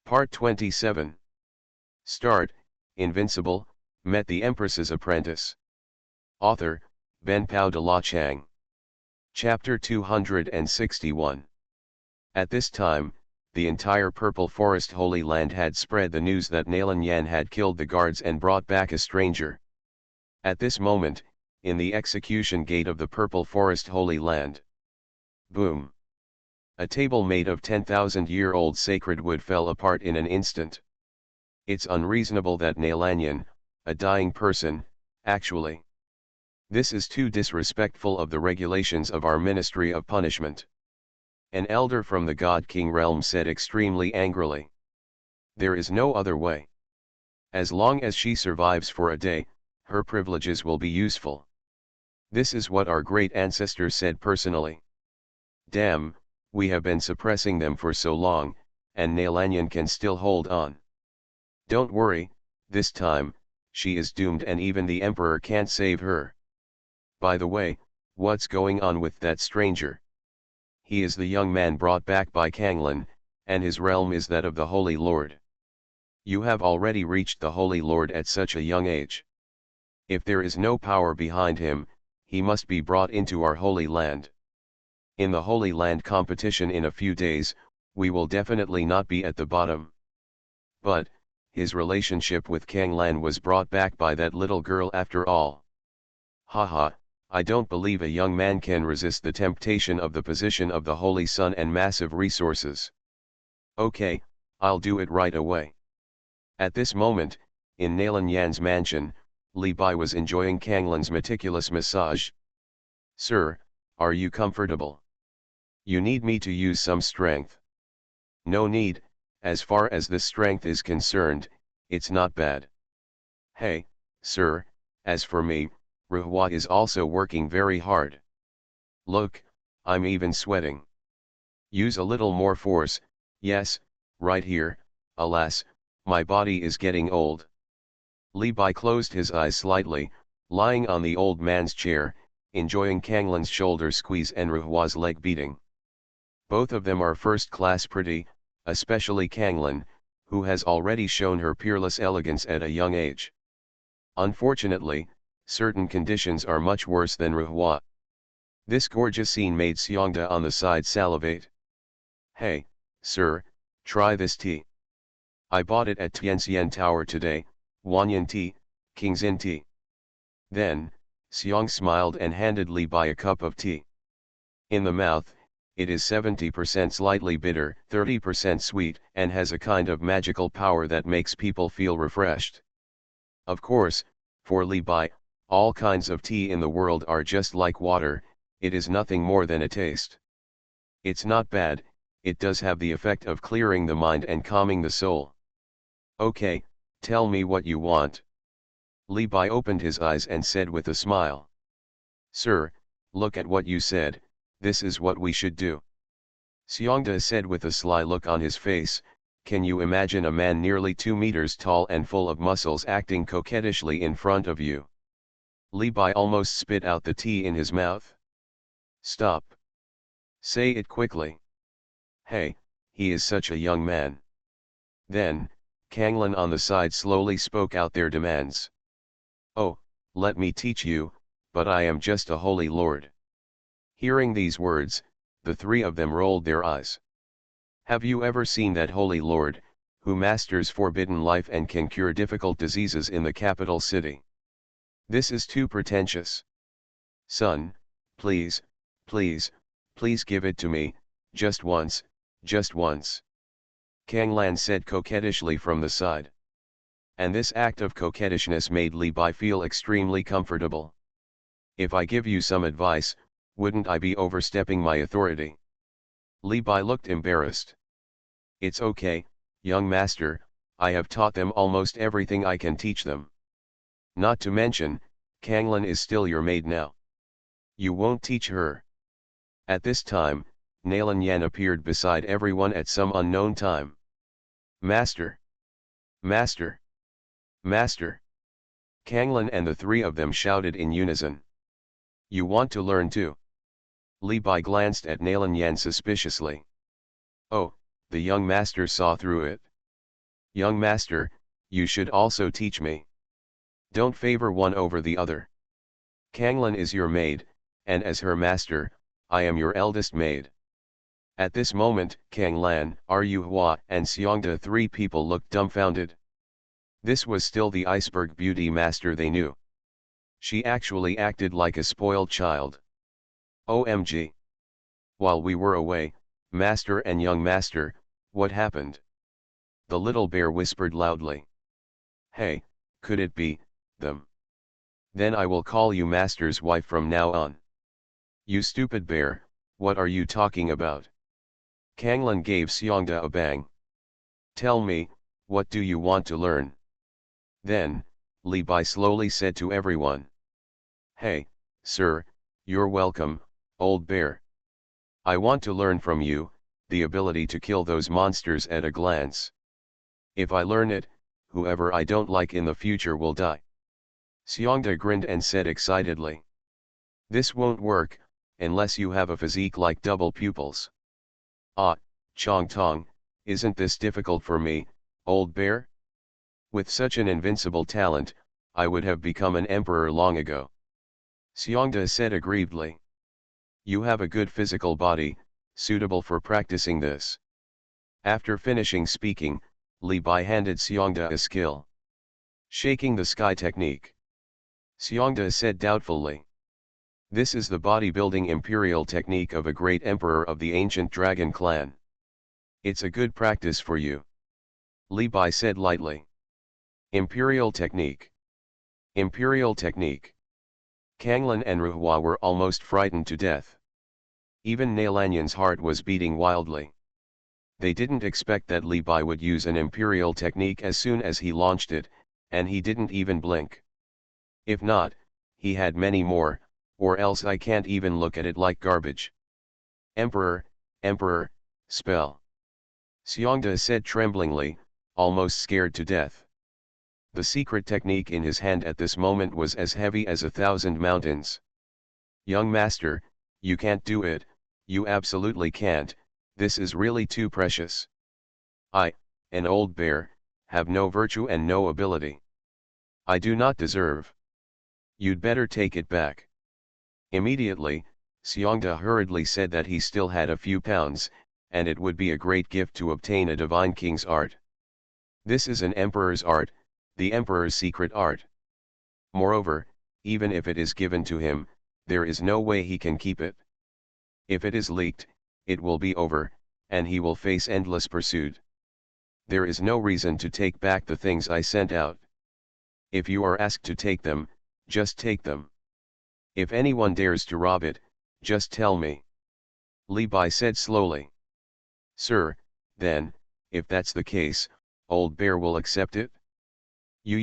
Part 27. Start, Invincible, met the Empress's apprentice. Author, Ben Pao de la Chang. Chapter 261. At this time, the entire Purple Forest Holy Land had spread the news that Nalanyan had killed the guards and brought back a stranger. At this moment, in the execution gate of the Purple Forest Holy Land. Boom! A table made of 10,000-year-old sacred wood fell apart in an instant. It's unreasonable that Nalanyan, a dying person, actually. This is too disrespectful of the regulations of our Ministry of Punishment. An elder from the God King realm said extremely angrily. There is no other way. As long as she survives for a day, her privileges will be useful. This is what our great ancestor said personally. Damn, we have been suppressing them for so long, and Nalanyan can still hold on. Don't worry, this time, she is doomed and even the Emperor can't save her. By the way, what's going on with that stranger? He is the young man brought back by Kanglan, and his realm is that of the Holy Lord. You have already reached the Holy Lord at such a young age. If there is no power behind him, he must be brought into our Holy Land. In the Holy Land competition in a few days, we will definitely not be at the bottom. But, his relationship with Kanglan was brought back by that little girl after all. Haha, I don't believe a young man can resist the temptation of the position of the Holy Sun and massive resources. Okay, I'll do it right away. At this moment, in Nalanyan's mansion, Li Bai was enjoying Kanglan's meticulous massage. Sir, are you comfortable? You need me to use some strength? No need, as far as the strength is concerned, it's not bad. Hey, sir, as for me, Ruhwa is also working very hard. Look, I'm even sweating. Use a little more force, yes, right here, alas, my body is getting old. Li Bai closed his eyes slightly, lying on the old man's chair, enjoying Kanglan's shoulder squeeze and Ruhwa's leg beating. Both of them are first-class pretty, especially Kanglan, who has already shown her peerless elegance at a young age. Unfortunately, certain conditions are much worse than Ruhwa. This gorgeous scene made Xiangda on the side salivate. Hey, sir, try this tea. I bought it at Tianxian Tower today, Wanyan tea, Kingxin tea. Then, Xiang smiled and handed Li Bai a cup of tea. In the mouth, it is 70% slightly bitter, 30% sweet, and has a kind of magical power that makes people feel refreshed. Of course, for Li Bai, all kinds of tea in the world are just like water, it is nothing more than a taste. It's not bad, it does have the effect of clearing the mind and calming the soul. Okay, tell me what you want. Li Bai opened his eyes and said with a smile. Sir, look at what you said, this is what we should do. Xiangda said with a sly look on his face, can you imagine a man nearly 2 meters tall and full of muscles acting coquettishly in front of you? Li Bai almost spit out the tea in his mouth. Stop. Say it quickly. Hey, he is such a young man. Then, Kanglan on the side slowly spoke out their demands. Oh, let me teach you, but I am just a holy lord. Hearing these words, the three of them rolled their eyes. Have you ever seen that holy lord, who masters forbidden life and can cure difficult diseases in the capital city? This is too pretentious. Son, please, please, please give it to me, just once, just once. Kanglan said coquettishly from the side. And this act of coquettishness made Li Bai feel extremely comfortable. If I give you some advice, wouldn't I be overstepping my authority? Li Bai looked embarrassed. It's okay, young master, I have taught them almost everything I can teach them. Not to mention, Kanglan is still your maid now. You won't teach her. At this time, Nalanyan appeared beside everyone at some unknown time. Master! Master! Master! Kanglan and the three of them shouted in unison. You want to learn too? Li Bai glanced at Nalanyan suspiciously. Oh, the young master saw through it. Young master, you should also teach me. Don't favor one over the other. Kanglan is your maid, and as her master, I am your eldest maid. At this moment, Kanglan, Xuanhuan, and Xiongda, three people looked dumbfounded. This was still the iceberg beauty master they knew. She actually acted like a spoiled child. OMG. While we were away, master and young master, what happened? The little bear whispered loudly. Hey, could it be them? Then I will call you master's wife from now on. You stupid bear, what are you talking about? Kanglan gave Xiongda a bang. Tell me, what do you want to learn? Then, Li Bai slowly said to everyone. Hey, sir, you're welcome, old bear. I want to learn from you, the ability to kill those monsters at a glance. If I learn it, whoever I don't like in the future will die. Xiongda grinned and said excitedly. This won't work, unless you have a physique like double pupils. Ah, Chong Tong, isn't this difficult for me, old bear? With such an invincible talent, I would have become an emperor long ago. Xiongda said aggrievedly. You have a good physical body, suitable for practicing this. After finishing speaking, Li Bai handed Xiongda a skill. Shaking the sky technique. Xiongda said doubtfully. This is the bodybuilding imperial technique of a great emperor of the ancient dragon clan. It's a good practice for you. Li Bai said lightly. Imperial technique. Imperial technique. Kanglan and Ruhua were almost frightened to death. Even Nailanyan's heart was beating wildly. They didn't expect that Li Bai would use an imperial technique as soon as he launched it, and he didn't even blink. If not, he had many more, or else I can't even look at it like garbage. Emperor, Emperor, spell. Xiongda said tremblingly, almost scared to death. The secret technique in his hand at this moment was as heavy as 1,000 mountains. Young master, you can't do it, you absolutely can't, this is really too precious. I, an old bear, have no virtue and no ability. I do not deserve. You'd better take it back. Immediately, Xiongda hurriedly said that he still had a few pounds, and it would be a great gift to obtain a divine king's art. This is an emperor's art, the emperor's secret art. Moreover, even if it is given to him, there is no way he can keep it. If it is leaked, it will be over, and he will face endless pursuit. There is no reason to take back the things I sent out. If you are asked to take them, just take them. If anyone dares to rob it, just tell me. Li Bai said slowly. Sir, then, if that's the case, old bear will accept it? My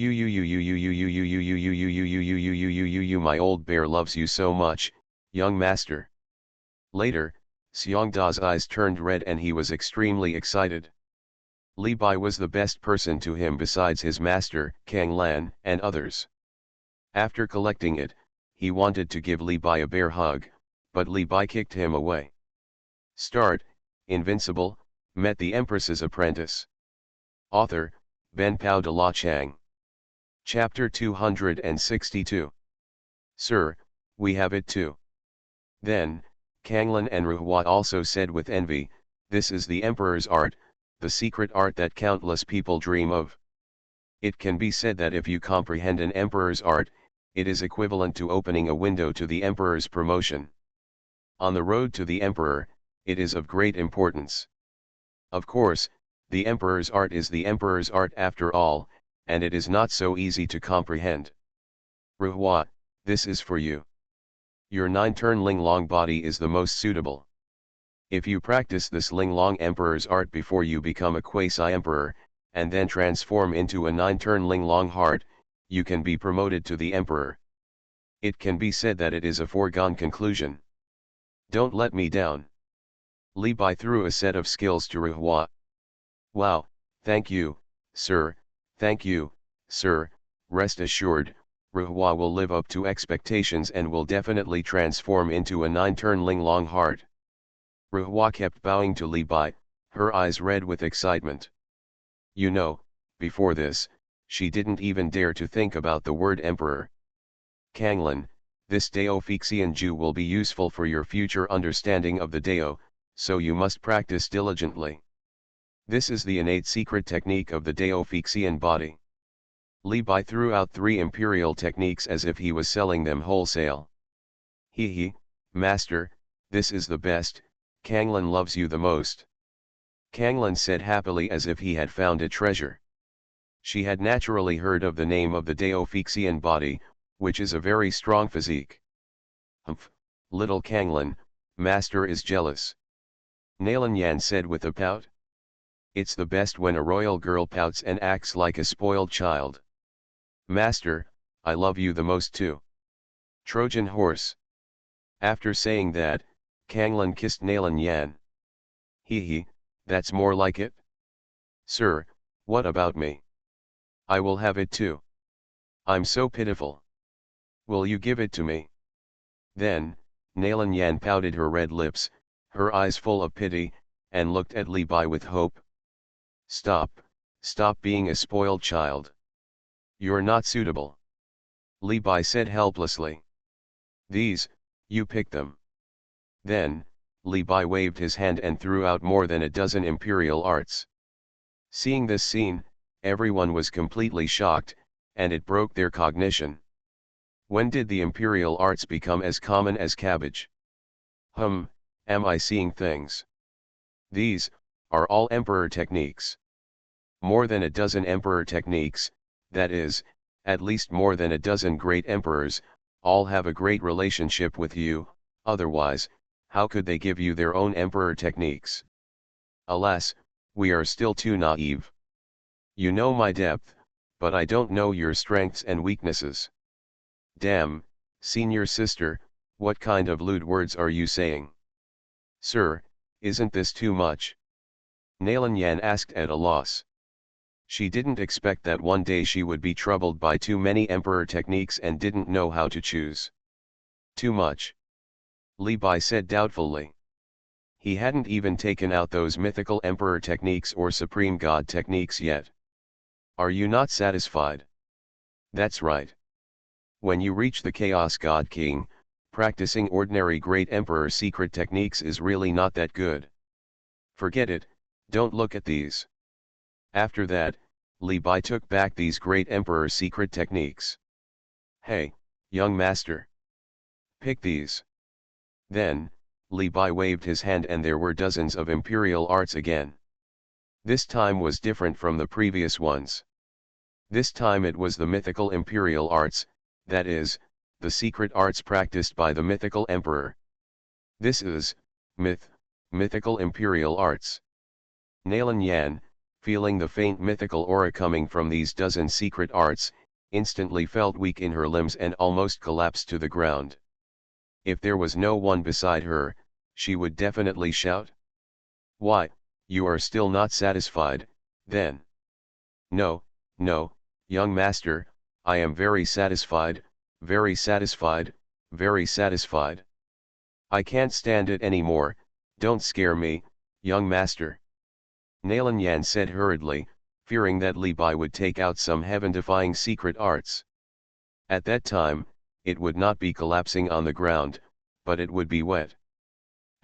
old bear loves you so much, young master. Later, Xiongda's eyes turned red and he was extremely excited. Li Bai was the best person to him besides his master, Kanglan, and others. After collecting it, he wanted to give Li Bai a bear hug, but Li Bai kicked him away. Start, Invincible, met the Empress's apprentice. Author, Ben Pao de la Chang. Chapter 262. Sir, we have it too. Then, Kanglan and Ruhua also said with envy, this is the Emperor's art, the secret art that countless people dream of. It can be said that if you comprehend an Emperor's art, it is equivalent to opening a window to the Emperor's promotion. On the road to the Emperor, it is of great importance. Of course, the Emperor's art is the Emperor's art after all, and it is not so easy to comprehend. Ruhua, this is for you. Your 9-turn Linglong body is the most suitable. If you practice this Linglong Emperor's art before you become a quasi-emperor, and then transform into a 9-turn Linglong heart, you can be promoted to the Emperor. It can be said that it is a foregone conclusion. Don't let me down. Li Bai threw a set of skills to Ruhua. Wow, thank you, sir, thank you, sir, rest assured, Ruhua will live up to expectations and will definitely transform into a 9-turn Linglong heart. Ruhua kept bowing to Li Bai, her eyes red with excitement. You know, before this, she didn't even dare to think about the word emperor. Kanglan, this Daofixian Jew will be useful for your future understanding of the Dao, so you must practice diligently. This is the innate secret technique of the Daofixian body. Li Bai threw out 3 imperial techniques as if he was selling them wholesale. He, master, this is the best, Kanglan loves you the most. Kanglan said happily as if he had found a treasure. She had naturally heard of the name of the Daofixian body, which is a very strong physique. Humph, little Kanglan, master is jealous. Nalan Yan said with a pout. It's the best when a royal girl pouts and acts like a spoiled child. Master, I love you the most too. Trojan horse. After saying that, Kanglan kissed Nalan Yan. He, that's more like it. Sir, what about me? I will have it too. I'm so pitiful. Will you give it to me? Then, Nalan Yan pouted her red lips, her eyes full of pity, and looked at Li Bai with hope. Stop being a spoiled child. You're not suitable. Li Bai said helplessly. These, you pick them. Then, Li Bai waved his hand and threw out more than a dozen imperial arts. Seeing this scene, everyone was completely shocked, and it broke their cognition. When did the imperial arts become as common as cabbage? Am I seeing things? These are all emperor techniques. More than a dozen emperor techniques, that is, at least more than a dozen great emperors, all have a great relationship with you, otherwise, how could they give you their own emperor techniques? Alas, we are still too naive. You know my depth, but I don't know your strengths and weaknesses. Damn, senior sister, what kind of lewd words are you saying? Sir, isn't this too much? Nalan Yan asked at a loss. She didn't expect that one day she would be troubled by too many emperor techniques and didn't know how to choose. Too much. Li Bai said doubtfully. He hadn't even taken out those mythical emperor techniques or supreme god techniques yet. Are you not satisfied? That's right. When you reach the Chaos God King, practicing ordinary great emperor secret techniques is really not that good. Forget it, don't look at these. After that, Li Bai took back these great emperor secret techniques. Hey, young master. Pick these. Then, Li Bai waved his hand and there were dozens of imperial arts again. This time was different from the previous ones. This time it was the mythical imperial arts, that is, the secret arts practiced by the mythical emperor. This is, mythical imperial arts. Nalan Yan, feeling the faint mythical aura coming from these dozen secret arts, instantly felt weak in her limbs and almost collapsed to the ground. If there was no one beside her, she would definitely shout. Why, you are still not satisfied, then? No, young master, I am very satisfied, very satisfied, very satisfied. I can't stand it anymore, don't scare me, young master. Nalan Yan said hurriedly, fearing that Li Bai would take out some heaven-defying secret arts. At that time, it would not be collapsing on the ground, but it would be wet.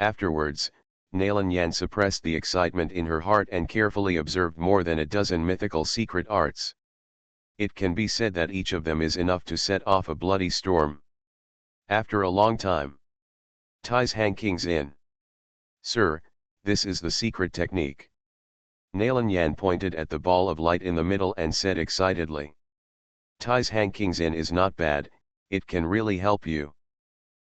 Afterwards, Nalan Yan suppressed the excitement in her heart and carefully observed more than a dozen mythical secret arts. It can be said that each of them is enough to set off a bloody storm. After a long time, Tai's Hang King's Inn. Sir, this is the secret technique. Nalan Yan pointed at the ball of light in the middle and said excitedly. Tai's Hang King's Inn is not bad, it can really help you.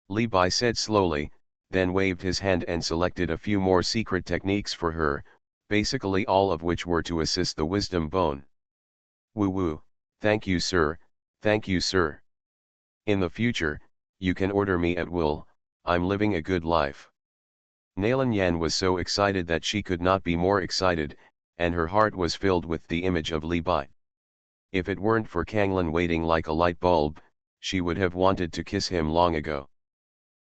Li Bai said slowly, then waved his hand and selected a few more secret techniques for her, basically all of which were to assist the wisdom bone. Woo, thank you sir, thank you sir. In the future, you can order me at will, I'm living a good life. Nalan Yan was so excited that she could not be more excited, and her heart was filled with the image of Li Bai. If it weren't for Kanglan waiting like a light bulb, she would have wanted to kiss him long ago.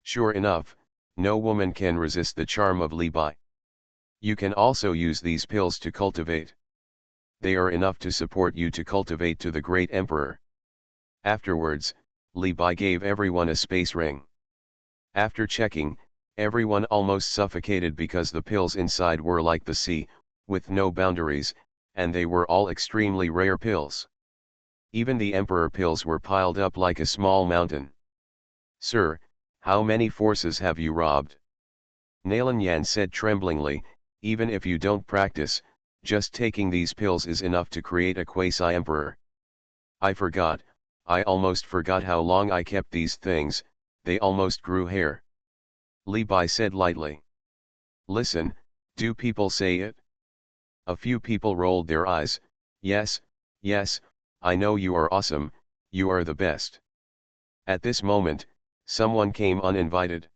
Sure enough, no woman can resist the charm of Li Bai. You can also use these pills to cultivate they are enough to support you to cultivate to the great emperor. Afterwards, Li Bai gave everyone a space ring. After checking, everyone almost suffocated because the pills inside were like the sea, with no boundaries, and they were all extremely rare pills. Even the emperor pills were piled up like a small mountain. "Sir, how many forces have you robbed?" Nalanyan said tremblingly, "Even if you don't practice, just taking these pills is enough to create a quasi-emperor." "I almost forgot how long I kept these things, they almost grew hair." Li Bai said lightly. "Listen, do people say it?" A few people rolled their eyes. Yes, I know you are awesome, you are the best." At this moment, someone came uninvited.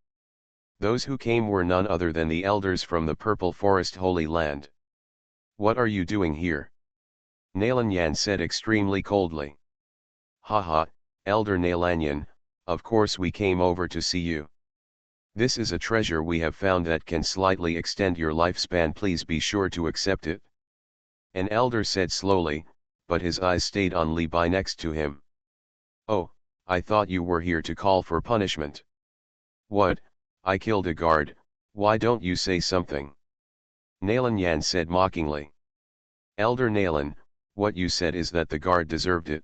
Those who came were none other than the elders from the Purple Forest Holy Land. "What are you doing here?" Nalanyan said extremely coldly. "Haha, Elder Nalanyan, of course we came over to see you. This is a treasure we have found that can slightly extend your lifespan, please be sure to accept it." An elder said slowly, but his eyes stayed on Li Bai next to him. "Oh, I thought you were here to call for punishment." "What, I killed a guard, why don't you say something?" Nalanyan said mockingly. "Elder Nalan, what you said is that the guard deserved it."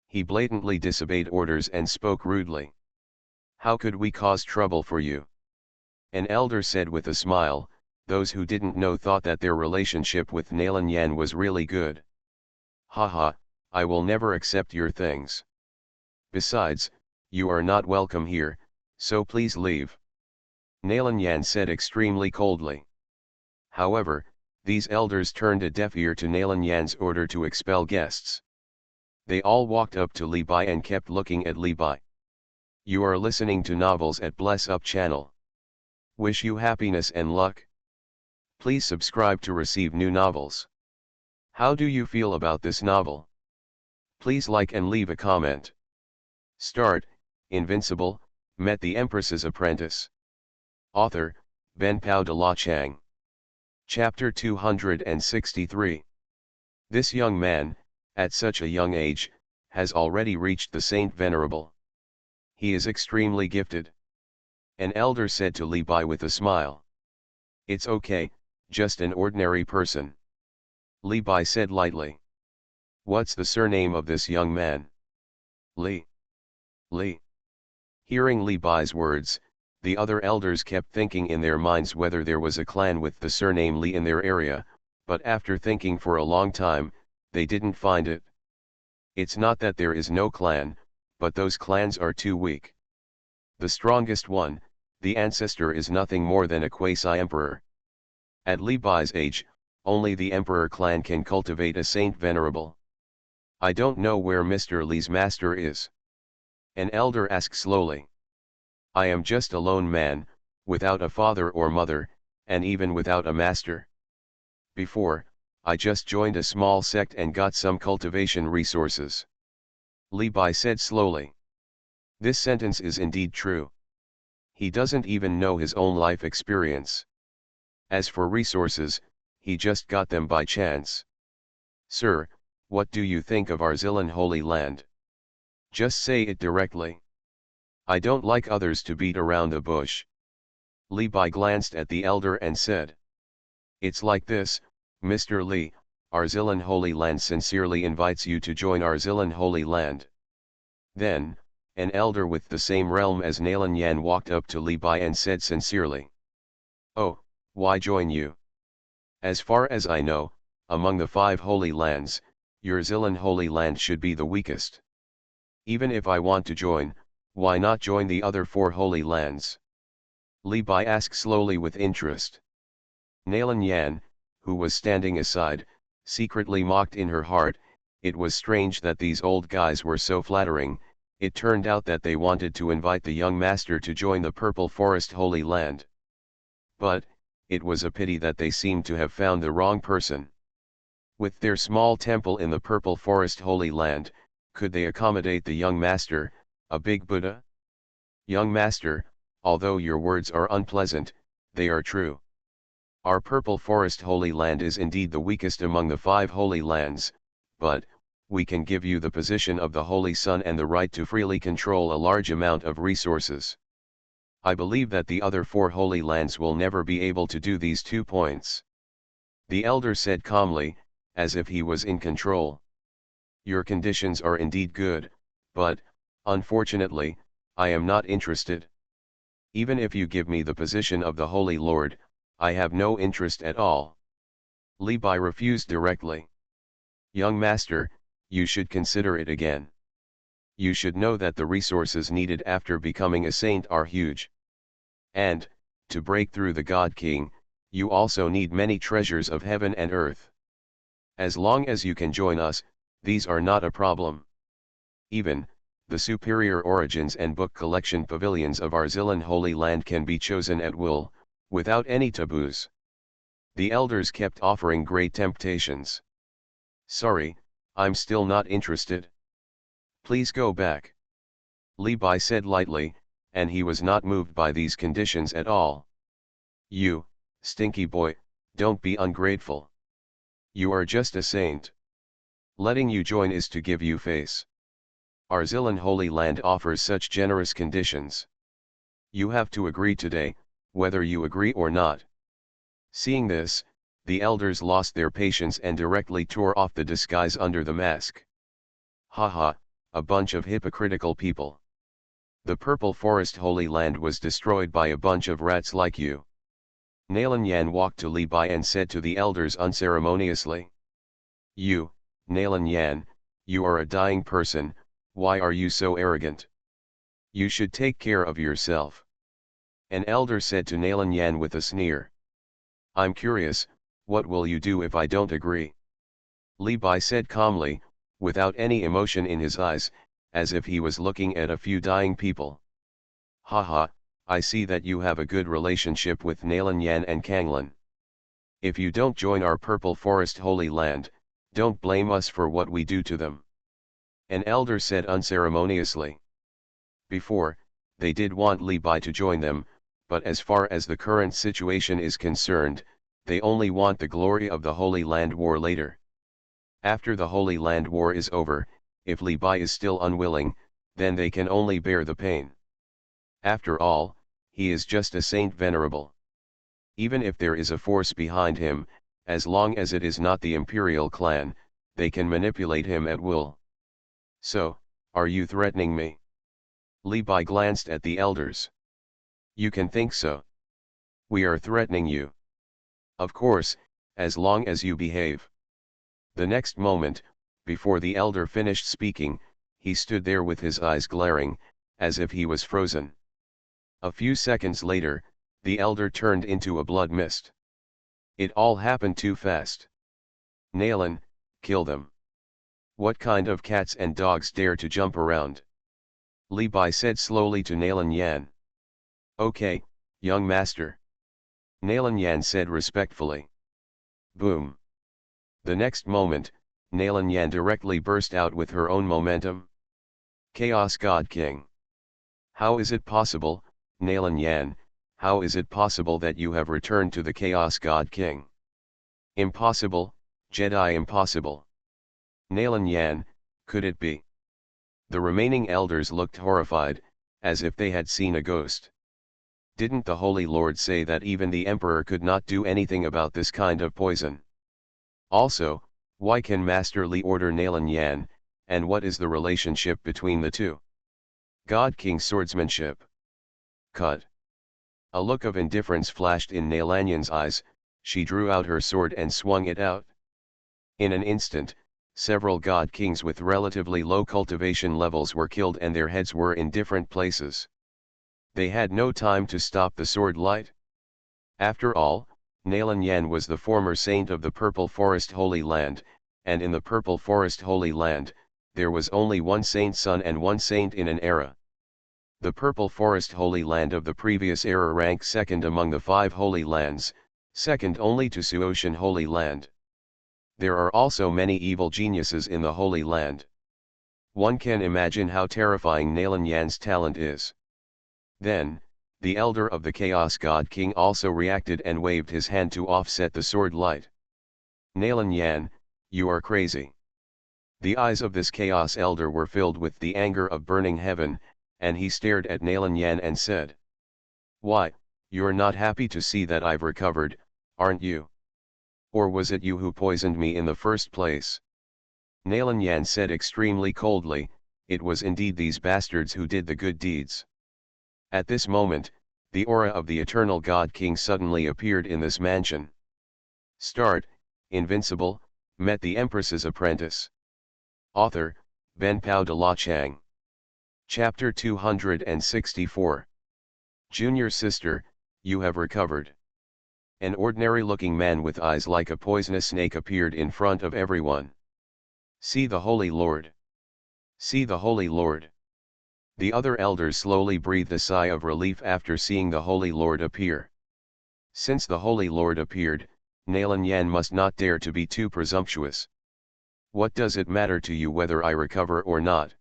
He blatantly disobeyed orders and spoke rudely. "How could we cause trouble for you?" An elder said with a smile. Those who didn't know thought that their relationship with Nalanyan was really good. "Haha, I will never accept your things. Besides, you are not welcome here, so please leave." Nalanyan said extremely coldly. However, these elders turned a deaf ear to Nalanyan's order to expel guests. They all walked up to Li Bai and kept looking at Li Bai. "You are listening to novels at Bless Up channel. Wish you happiness and luck. Please subscribe to receive new novels. How do you feel about this novel? Please like and leave a comment." Start, Invincible, met the Empress's apprentice. Author, Benpao de la Chang. Chapter 263. This young man, at such a young age, has already reached the Saint Venerable. He is extremely gifted. An elder said to Li Bai with a smile. "It's okay, just an ordinary person." Li Bai said lightly. "What's the surname of this young man?" "Li." "Li." Hearing Li Bai's words, the other elders kept thinking in their minds whether there was a clan with the surname Li in their area, but after thinking for a long time, they didn't find it. It's not that there is no clan, but those clans are too weak. The strongest one, the ancestor, is nothing more than a quasi-emperor. At Li Bai's age, only the emperor clan can cultivate a Saint Venerable. "I don't know where Mr. Li's master is." An elder asked slowly. "I am just a lone man, without a father or mother, and even without a master. Before, I just joined a small sect and got some cultivation resources." Li Bai said slowly. This sentence is indeed true. He doesn't even know his own life experience. As for resources, he just got them by chance. "Sir, what do you think of Arzilan Holy Land? Just say it directly. I don't like others to beat around the bush." Li Bai glanced at the elder and said. "It's like this, Mr. Li, Arzilan Holy Land sincerely invites you to join Arzilan Holy Land." Then, an elder with the same realm as Nalanyan walked up to Li Bai and said sincerely. "Oh, why join you? As far as I know, among the 5 holy lands, your Zilan Holy Land should be the weakest. Even if I want to join, why not join the other 4 holy lands?" Li Bai asked slowly with interest. Nalanyan, who was standing aside, secretly mocked in her heart. It was strange that these old guys were so flattering. It turned out that they wanted to invite the young master to join the Purple Forest Holy Land. But, it was a pity that they seemed to have found the wrong person. With their small temple in the Purple Forest Holy Land, could they accommodate the young master, a big Buddha? "Young master, although your words are unpleasant, they are true. Our purple forest holy land is indeed the weakest among the 5 holy lands, but, we can give you the position of the Holy Sun and the right to freely control a large amount of resources. I believe that the other 4 holy lands will never be able to do these 2 points. The elder said calmly, as if he was in control. Your conditions are indeed good, but, unfortunately, I am not interested. Even if you give me the position of the Holy Lord, I have no interest at all. Li Bai refused directly. Young master, you should consider it again. You should know that the resources needed after becoming a saint are huge. And, to break through the God King, you also need many treasures of heaven and earth. As long as you can join us, these are not a problem. Even, the superior origins and book collection pavilions of Arzilan Holy Land can be chosen at will, without any taboos. The elders kept offering great temptations. Sorry, I'm still not interested. Please go back. Li Bai said lightly, and he was not moved by these conditions at all. You, stinky boy, don't be ungrateful. You are just a saint. Letting you join is to give you face. Arzilan Holy Land offers such generous conditions. You have to agree today, whether you agree or not. Seeing this, the elders lost their patience and directly tore off the disguise under the mask. Haha, a bunch of hypocritical people. The Purple Forest Holy Land was destroyed by a bunch of rats like you. Nalanyan walked to Li Bai and said to the elders unceremoniously. You, Nalanyan, you are a dying person, why are you so arrogant? You should take care of yourself. An elder said to Nalanyan with a sneer. I'm curious, what will you do if I don't agree? Li Bai said calmly, without any emotion in his eyes, as if he was looking at a few dying people. Haha, I see that you have a good relationship with Nalanyan and Kanglan. If you don't join our Purple Forest Holy Land, don't blame us for what we do to them. An elder said unceremoniously. Before, they did want Li Bai to join them, but as far as the current situation is concerned, they only want the glory of the Holy Land War later. After the Holy Land War is over, if Li Bai is still unwilling, then they can only bear the pain. After all, he is just a saint venerable. Even if there is a force behind him, as long as it is not the imperial clan, they can manipulate him at will. So, are you threatening me? Li Bai glanced at the elders. You can think so. We are threatening you. Of course, as long as you behave. The next moment, before the elder finished speaking, he stood there with his eyes glaring, as if he was frozen. A few seconds later, the elder turned into a blood mist. It all happened too fast. Nalan, kill them. What kind of cats and dogs dare to jump around? Li Bai said slowly to Nalanyan. Okay, young master. Nalanyan said respectfully. Boom. The next moment, Nalanyan directly burst out with her own momentum. Chaos God King. How is it possible, Nalanyan, how is it possible that you have returned to the Chaos God King? Impossible, Jedi impossible. Nalanyan, could it be? The remaining elders looked horrified, as if they had seen a ghost. Didn't the Holy Lord say that even the Emperor could not do anything about this kind of poison? Also, why can Master Li order Nalanyan, and what is the relationship between the two? God King swordsmanship. Cut. A look of indifference flashed in Nalanyan's eyes, she drew out her sword and swung it out. In an instant, several God Kings with relatively low cultivation levels were killed and their heads were in different places. They had no time to stop the sword light. After all, Nalanyan was the former saint of the Purple Forest Holy Land, and in the Purple Forest Holy Land, there was only one saint son and one saint in an era. The Purple Forest Holy Land of the previous era ranked second among the 5 Holy Lands, second only to Xuanhuan Holy Land. There are also many evil geniuses in the Holy Land. One can imagine how terrifying Nalanyan's talent is. Then, The elder of the Chaos God King also reacted and waved his hand to offset the sword light. Nalan Yan, you are crazy. The eyes of this Chaos Elder were filled with the anger of burning heaven, and he stared at Nalan Yan and said, "Why, you're not happy to see that I've recovered, aren't you? Or was it you who poisoned me in the first place?" Nalan Yan said extremely coldly, "It was indeed these bastards who did the good deeds." At this moment, the aura of the Eternal God King suddenly appeared in this mansion. Start, Invincible, met the Empress's apprentice. Author, Ben Pao de la Chang. Chapter 264. Junior sister, you have recovered. An ordinary-looking man with eyes like a poisonous snake appeared in front of everyone. "See the Holy Lord! See the Holy Lord!" The other elders slowly breathed a sigh of relief after seeing the Holy Lord appear. Since the Holy Lord appeared, Nalan Yan must not dare to be too presumptuous. "What does it matter to you whether I recover or not?"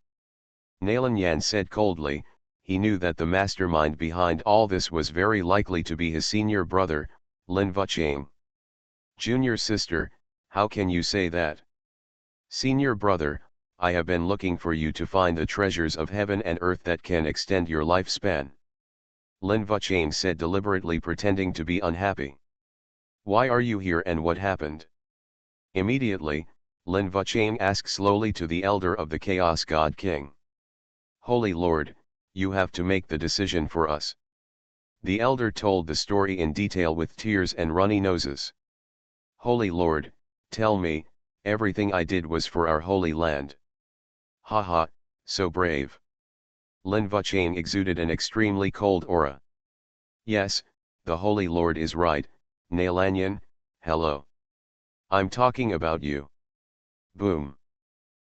Nalan Yan said coldly. He knew that the mastermind behind all this was very likely to be his senior brother, Lin Vuchang. "Junior sister, how can you say that?" "Senior brother, I have been looking for you to find the treasures of heaven and earth that can extend your lifespan," Lin Vuchang said, deliberately pretending to be unhappy. "Why are you here and what happened?" Immediately, Lin Vuchang asked slowly to the elder of the Chaos God King. "Holy Lord, you have to make the decision for us." The elder told the story in detail with tears and runny noses. "Holy Lord, tell me, everything I did was for our holy land." "Ha, so brave." Lin Vuchang exuded an extremely cold aura. "Yes, the Holy Lord is right, Nalanyan, hello. I'm talking about you." Boom.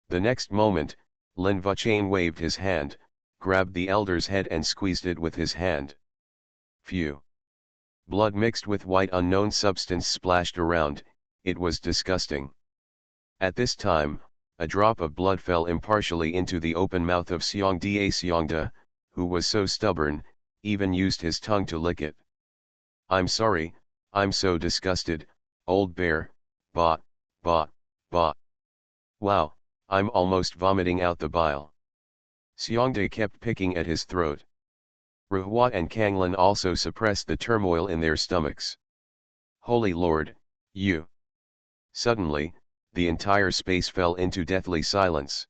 The next moment, Lin Vuchang waved his hand, grabbed the elder's head and squeezed it with his hand. Phew. Blood mixed with white unknown substance splashed around. It was disgusting. At this time, a drop of blood fell impartially into the open mouth of Xiongda, who was so stubborn, even used his tongue to lick it. "I'm sorry, I'm so disgusted, old bear, bah, bah, bah. Wow, I'm almost vomiting out the bile." Xiongda kept picking at his throat. Ruhua and Kanglin also suppressed the turmoil in their stomachs. "Holy Lord, you!" Suddenly, the entire space fell into deathly silence.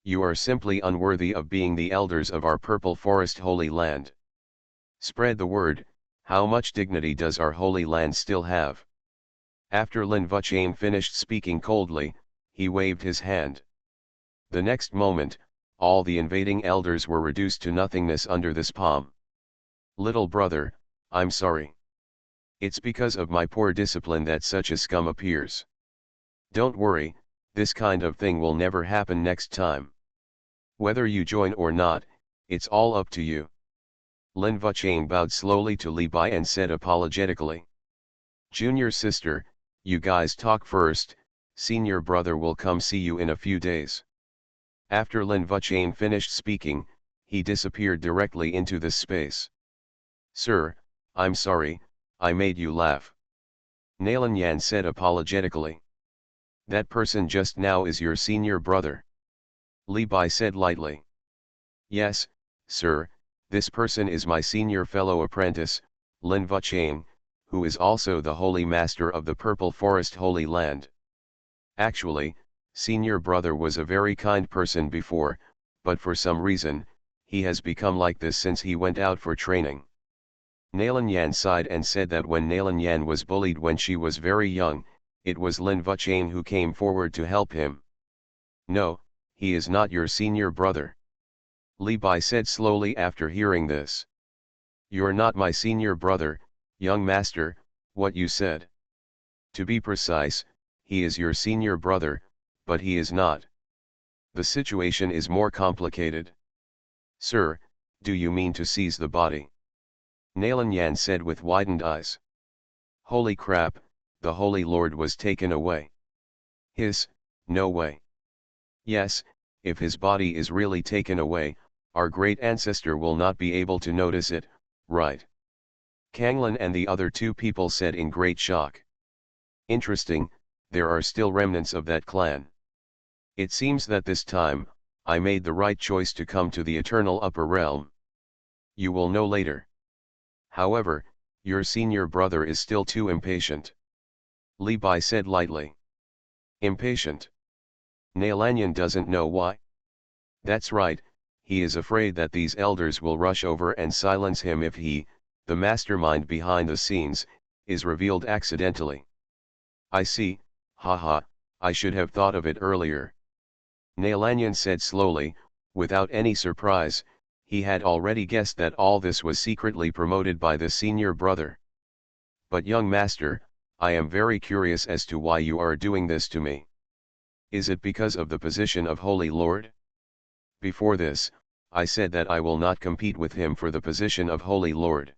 "You are simply unworthy of being the elders of our Purple Forest Holy Land. Spread the word, how much dignity does our Holy Land still have?" After Lin Vuchang finished speaking coldly, he waved his hand. The next moment, all the invading elders were reduced to nothingness under this palm. "Little brother, I'm sorry. It's because of my poor discipline that such a scum appears. Don't worry, this kind of thing will never happen next time. Whether you join or not, it's all up to you." Lin Vuchang bowed slowly to Li Bai and said apologetically, "Junior sister, you guys talk first, senior brother will come see you in a few days." After Lin Vuchang finished speaking, he disappeared directly into this space. "Sir, I'm sorry, I made you laugh," Nalan Yan said apologetically. "That person just now is your senior brother," Li Bai said lightly. "Yes, sir, this person is my senior fellow apprentice, Lin Vuchang, who is also the Holy Master of the Purple Forest Holy Land. Actually, senior brother was a very kind person before, but for some reason, he has become like this since he went out for training." Nalan Yan sighed and said that when Nalan Yan was bullied when she was very young, it was Lin Vuchang who came forward to help him. "No, he is not your senior brother," Li Bai said slowly after hearing this. "You're not my senior brother, young master, what you said. To be precise, he is your senior brother, but he is not. The situation is more complicated." "Sir, do you mean to seize the body?" Nalan Yan said with widened eyes. "Holy crap, the Holy Lord was taken away." No way." "Yes, if his body is really taken away, our great ancestor will not be able to notice it, Right. Kanglan and the other two people said in great shock. Interesting, there are still remnants of that clan. It seems that this time, I made the right choice to come to the eternal upper realm. You will know later. However, your senior brother is still too impatient. Li Bai said lightly. Impatient? Nalanyan doesn't know why. That's right, he is afraid that these elders will rush over and silence him if he, the mastermind behind the scenes, is revealed accidentally. I see, haha, I should have thought of it earlier. Nalanyan said slowly, without any surprise. He had already guessed that all this was secretly promoted by the senior brother. But young master, I am very curious as to why you are doing this to me. Is it because of the position of Holy Lord? Before this, I said that I will not compete with him for the position of Holy Lord.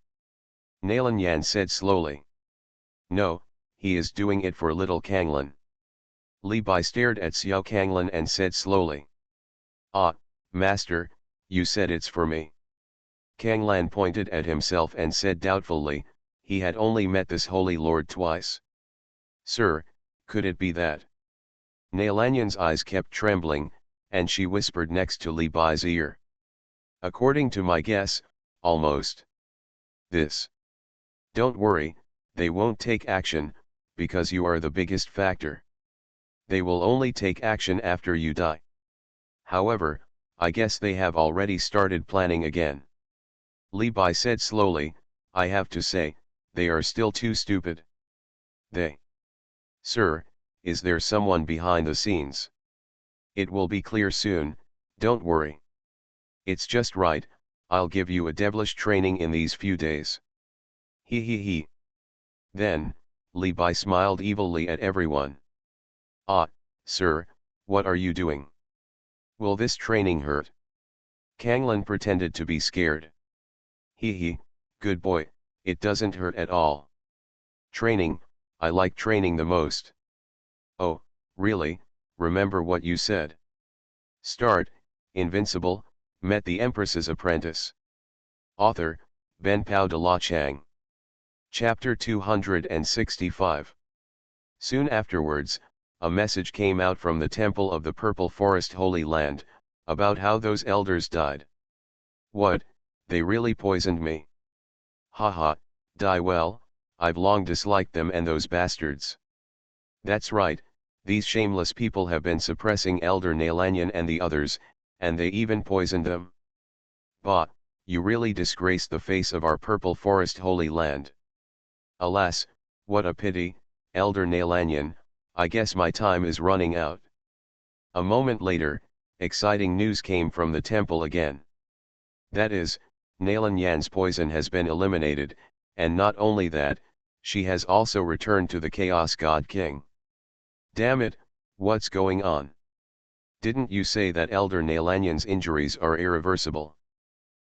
Nalanyan said slowly. No, he is doing it for little Kanglan. Li Bai stared at Xiao Kanglan and said slowly. Ah, master, you said it's for me. Kanglan pointed at himself and said doubtfully, he had only met this Holy Lord twice. Sir, could it be that? Nalanyan's eyes kept trembling, and she whispered next to Li Bai's ear. According to my guess, almost. This. Don't worry, they won't take action, because you are the biggest factor. They will only take action after you die. However, I guess they have already started planning again. Li Bai said slowly, I have to say, they are still too stupid. They. Sir, is there someone behind the scenes? It will be clear soon, don't worry. It's just right, I'll give you a devilish training in these few days. He he he. Then, Li Bai smiled evilly at everyone. Ah, sir, what are you doing? Will this training hurt? Kanglan pretended to be scared. He he, good boy, it doesn't hurt at all. Training, I like training the most. Oh, really, remember what you said. Start, Invincible, met the Empress's apprentice. Author, Ben Pao de la Chang. Chapter 265. Soon afterwards, a message came out from the temple of the Purple Forest Holy Land, about how those elders died. What, they really poisoned me? Haha, die well, I've long disliked them and those bastards. That's right, these shameless people have been suppressing Elder Nalanyan and the others, and they even poisoned them. Bah, you really disgrace the face of our Purple Forest Holy Land. Alas, what a pity, Elder Nalanyan, I guess my time is running out. A moment later, exciting news came from the temple again. That is, Nalanyan's poison has been eliminated, and not only that, she has also returned to the Chaos God King. Damn it, what's going on? Didn't you say that Elder Nalanyan's injuries are irreversible?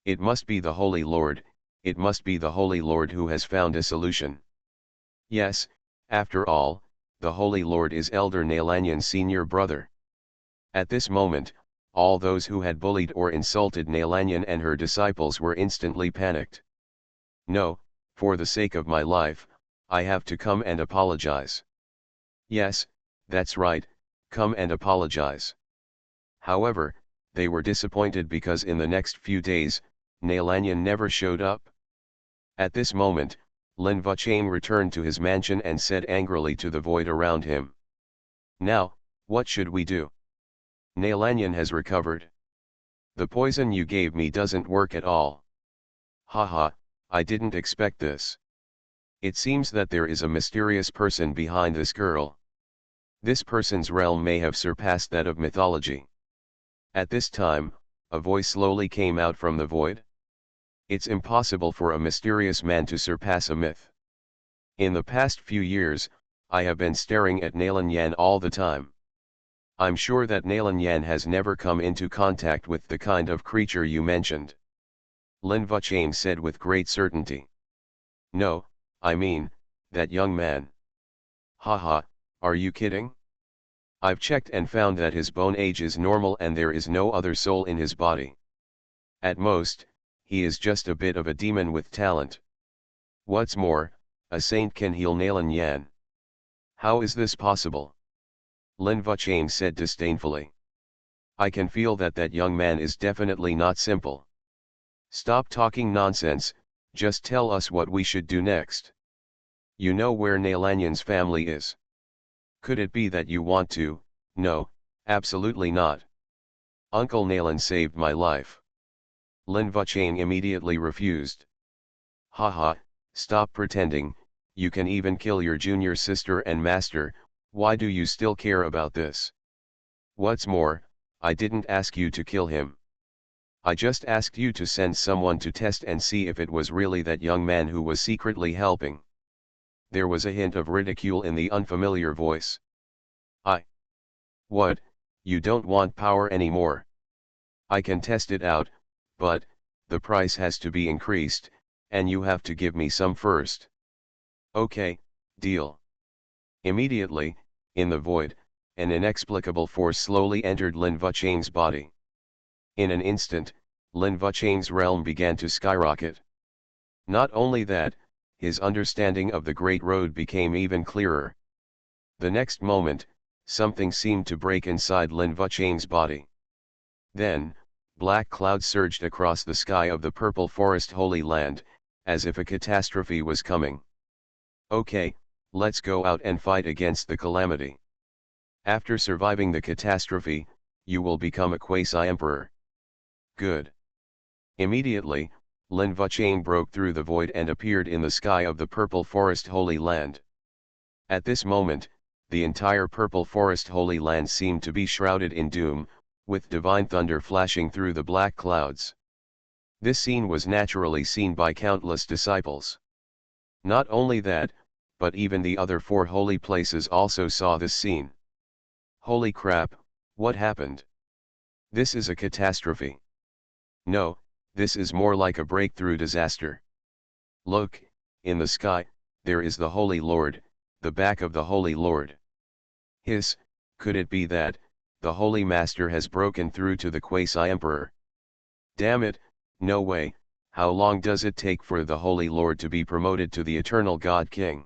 It must be the Holy Lord, it must be the Holy Lord who has found a solution. Yes, after all, the Holy Lord is Elder Nalanyan's senior brother. At this moment, all those who had bullied or insulted Nalanyan and her disciples were instantly panicked. No, for the sake of my life, I have to come and apologize. Yes, that's right, come and apologize. However, they were disappointed because in the next few days, Nalanyan never showed up. At this moment, Lin Vuchain returned to his mansion and said angrily to the void around him. Now, what should we do? Nalanyan has recovered. The poison you gave me doesn't work at all. Haha, I didn't expect this. It seems that there is a mysterious person behind this girl. This person's realm may have surpassed that of mythology. At this time, a voice slowly came out from the void. It's impossible for a mysterious man to surpass a myth. In the past few years, I have been staring at Nalanyan all the time. I'm sure that Nalanyan has never come into contact with the kind of creature you mentioned. Lin Vuchain said with great certainty. No, I mean, that young man. Haha, are you kidding? I've checked and found that his bone age is normal and there is no other soul in his body. At most, he is just a bit of a demon with talent. What's more, a saint can heal Nalan Yan. How is this possible? Lin Vuchang said disdainfully. I can feel that young man is definitely not simple. Stop talking nonsense, just tell us what we should do next. You know where Nalanyan's family is. Could it be that you want to? No, absolutely not. Uncle Nalan saved my life. Lin Vuchang immediately refused. Haha, stop pretending, you can even kill your junior sister and master, why do you still care about this? What's more, I didn't ask you to kill him. I just asked you to send someone to test and see if it was really that young man who was secretly helping. There was a hint of ridicule in the unfamiliar voice. What, you don't want power anymore? I can test it out, but, the price has to be increased, and you have to give me some first. Okay, deal. Immediately, in the void, an inexplicable force slowly entered Lin Vuchang's body. In an instant, Lin Vuchang's realm began to skyrocket. Not only that, his understanding of the Great Road became even clearer. The next moment, something seemed to break inside Lin Vuchang's body. Then, black clouds surged across the sky of the Purple Forest Holy Land, as if a catastrophe was coming. Okay, let's go out and fight against the calamity. After surviving the catastrophe, you will become a quasi-emperor. Good. Immediately, Lin Vuchang broke through the void and appeared in the sky of the Purple Forest Holy Land. At this moment, the entire Purple Forest Holy Land seemed to be shrouded in doom, with divine thunder flashing through the black clouds. This scene was naturally seen by countless disciples. Not only that, but even the other 4 holy places also saw this scene. Holy crap, what happened? This is a catastrophe. No, this is more like a breakthrough disaster. Look, in the sky, there is the Holy Lord, the back of the Holy Lord. Could it be that, the Holy Master has broken through to the quasi-emperor? Damn it, no way, how long does it take for the Holy Lord to be promoted to the eternal God King?